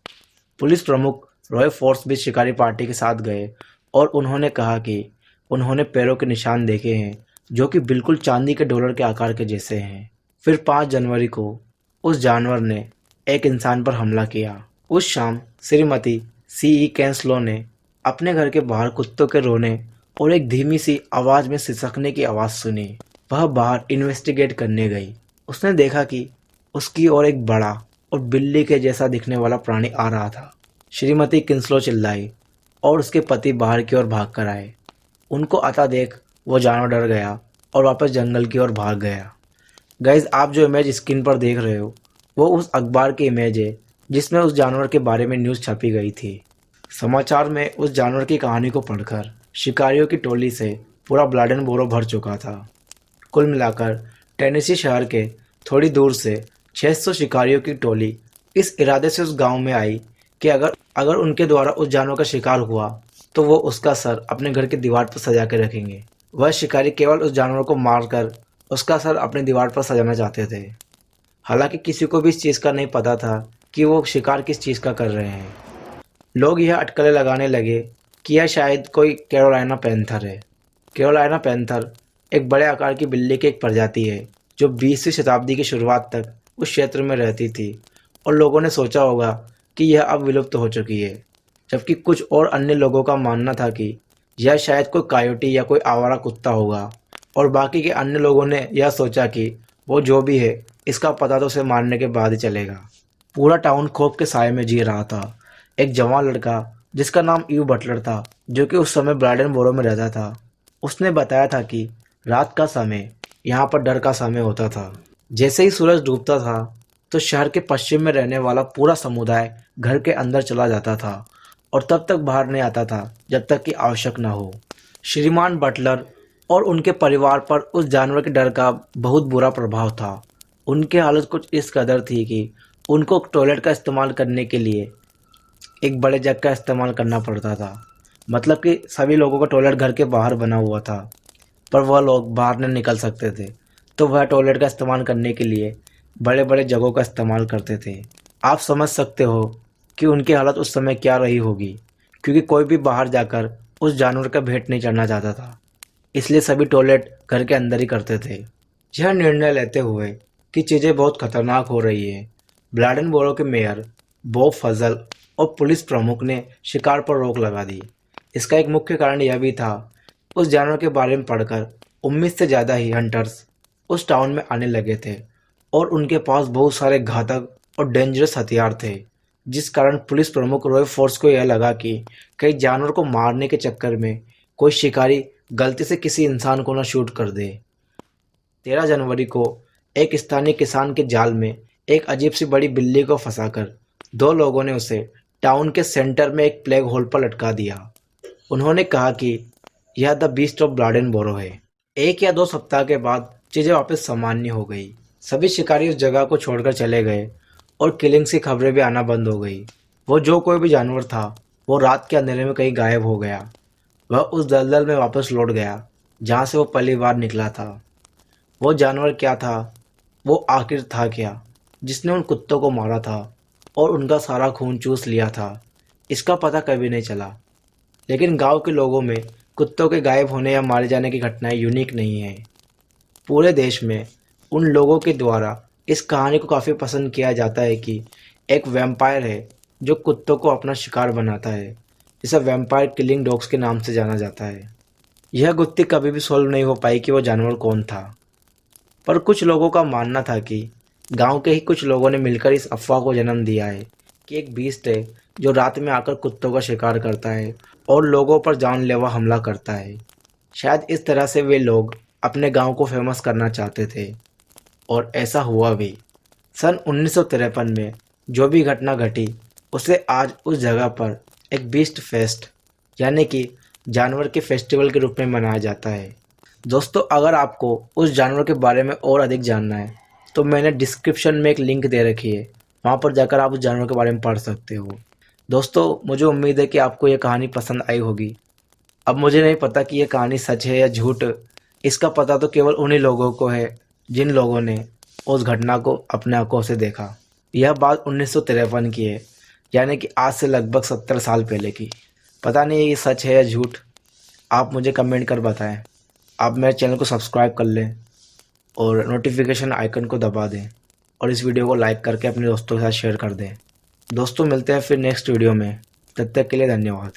पुलिस प्रमुख रॉय फोर्स भी शिकारी पार्टी के साथ गए, और उन्होंने कहा कि उन्होंने पैरों के निशान देखे हैं जो कि बिल्कुल चांदी के डॉलर के आकार के जैसे हैं। फिर 5 जनवरी को उस जानवर ने एक इंसान पर हमला किया। उस शाम श्रीमती C.E. कैंसलो ने अपने घर के बाहर कुत्तों के रोने और एक धीमी सी आवाज़ में सिसकने की आवाज़ सुनी। वह बाहर इन्वेस्टिगेट करने गई। उसने देखा कि उसकी ओर एक बड़ा और बिल्ली के जैसा दिखने वाला प्राणी आ रहा था। श्रीमती किंसलो चिल्लाई, और उसके पति बाहर की ओर भाग कर आए। उनको आता देख वो जानवर डर गया और वापस जंगल की ओर भाग गया। गाइज, आप जो इमेज स्क्रीन पर देख रहे हो वो उस अखबार की इमेज है जिसमें उस जानवर के बारे में न्यूज़ छपी गई थी। समाचार में उस जानवर की कहानी को पढ़कर शिकारियों की टोली से पूरा ब्लाडेनबोरो भर चुका था। कुल मिलाकर टेनेसी शहर के थोड़ी दूर से 600 शिकारियों की टोली इस इरादे से उस गांव में आई कि अगर उनके द्वारा उस जानवर का शिकार हुआ तो वो उसका सर अपने घर की दीवार पर सजा के रखेंगे। वह शिकारी केवल उस जानवर को मारकर उसका सर अपनी दीवार पर सजाना चाहते थे। हालांकि किसी को भी इस चीज़ का नहीं पता था कि वो शिकार किस चीज़ का कर रहे हैं। लोग यह अटकलें लगाने लगे कि यह शायद कोई कैरोलिना पैंथर है। कैरोलिना पैंथर एक बड़े आकार की बिल्ली की एक प्रजाति है जो 20वीं शताब्दी की शुरुआत तक उस क्षेत्र में रहती थी और लोगों ने सोचा होगा कि यह अब विलुप्त हो चुकी है। जबकि कुछ और अन्य लोगों का मानना था कि यह शायद कोई कायोटी या कोई आवारा कुत्ता होगा और बाकी के अन्य लोगों ने यह सोचा कि वो जो भी है इसका पता तो उसे मारने के बाद ही चलेगा। पूरा टाउन खौफ के साए में जी रहा था। एक जवान लड़का जिसका नाम ईव बटलर था, जो कि उस समय ब्राइडनबोरो में रहता था, उसने बताया था कि रात का समय यहाँ पर डर का समय होता था। जैसे ही सूरज डूबता था तो शहर के पश्चिम में रहने वाला पूरा समुदाय घर के अंदर चला जाता था और तब तक बाहर नहीं आता था जब तक कि आवश्यक न हो। श्रीमान बटलर और उनके परिवार पर उस जानवर के डर का बहुत बुरा प्रभाव था। उनकी हालत कुछ इस कदर थी कि उनको टॉयलेट का इस्तेमाल करने के लिए एक बड़े जग का इस्तेमाल करना पड़ता था। मतलब कि सभी लोगों का टॉयलेट घर के बाहर बना हुआ था, पर वह लोग बाहर नहीं निकल सकते थे, तो वह टॉयलेट का इस्तेमाल करने के लिए बड़े बड़े जगहों का इस्तेमाल करते थे। आप समझ सकते हो कि उनकी हालत उस समय क्या रही होगी, क्योंकि कोई भी बाहर जाकर उस जानवर का भेंट नहीं चढ़ना चाहता था, इसलिए सभी टॉयलेट घर के अंदर ही करते थे। यह निर्णय लेते हुए कि चीज़ें बहुत खतरनाक हो रही है, ब्राइडनबोरो के मेयर बॉब फजल और पुलिस प्रमुख ने शिकार पर रोक लगा दी। इसका एक मुख्य कारण यह भी था, उस जानवर के बारे में पढ़कर 19 से ज़्यादा ही हंटर्स उस टाउन में आने लगे थे और उनके पास बहुत सारे घातक और डेंजरस हथियार थे, जिस कारण पुलिस प्रमुख रॉय फोर्स को यह लगा कि कई जानवर को मारने के चक्कर में कोई शिकारी गलती से किसी इंसान को न शूट कर दे। 13 जनवरी को एक स्थानीय किसान के जाल में एक अजीब सी बड़ी बिल्ली को फंसाकर दो लोगों ने उसे टाउन के सेंटर में एक प्लेग होल पर लटका दिया। उन्होंने कहा कि यह द बीस्ट ऑफ ब्राइडनबोरो है। 1 या 2 सप्ताह के बाद चीज़ें वापस सामान्य हो गई। सभी शिकारी उस जगह को छोड़कर चले गए और किलिंग्स की खबरें भी आना बंद हो गई। वो जो कोई भी जानवर था वो रात के अंधेरे में कहीं गायब हो गया। वह उस दलदल में वापस लौट गया जहाँ से वो पहली बार निकला था। वो जानवर क्या था, वो आखिर था क्या जिसने उन कुत्तों को मारा था और उनका सारा खून चूस लिया था, इसका पता कभी नहीं चला। लेकिन गांव के लोगों में कुत्तों के गायब होने या मारे जाने की घटनाएं यूनिक नहीं हैं। पूरे देश में उन लोगों के द्वारा इस कहानी को काफ़ी पसंद किया जाता है कि एक वैम्पायर है जो कुत्तों को अपना शिकार बनाता है, जिसे वैम्पायर किलिंग डॉग्स के नाम से जाना जाता है। यह गुत्थी कभी भी सॉल्व नहीं हो पाई कि वो जानवर कौन था, पर कुछ लोगों का मानना था कि गांव के ही कुछ लोगों ने मिलकर इस अफवाह को जन्म दिया है कि एक बीस्ट है जो रात में आकर कुत्तों का शिकार करता है और लोगों पर जानलेवा हमला करता है। शायद इस तरह से वे लोग अपने गांव को फेमस करना चाहते थे और ऐसा हुआ भी। सन 1953 में जो भी घटना घटी उसे आज उस जगह पर एक बीस्ट फेस्ट यानी कि जानवर के फेस्टिवल के रूप में मनाया जाता है। दोस्तों, अगर आपको उस जानवर के बारे में और अधिक जानना है तो मैंने डिस्क्रिप्शन में एक लिंक दे रखी है, वहाँ पर जाकर आप उस जानवर के बारे में पढ़ सकते हो। दोस्तों, मुझे उम्मीद है कि आपको ये कहानी पसंद आई होगी। अब मुझे नहीं पता कि ये कहानी सच है या झूठ, इसका पता तो केवल उन्हीं लोगों को है जिन लोगों ने उस घटना को अपने आंखों से देखा। यह बात 1953 की है, यानी कि आज से लगभग 70 साल पहले की। पता नहीं ये सच है या झूठ, आप मुझे कमेंट कर बताएं। आप मेरे चैनल को सब्सक्राइब कर लें और नोटिफिकेशन आइकन को दबा दें और इस वीडियो को लाइक करके अपने दोस्तों के साथ शेयर कर दें। दोस्तों, मिलते हैं फिर नेक्स्ट वीडियो में। तब तक के लिए धन्यवाद।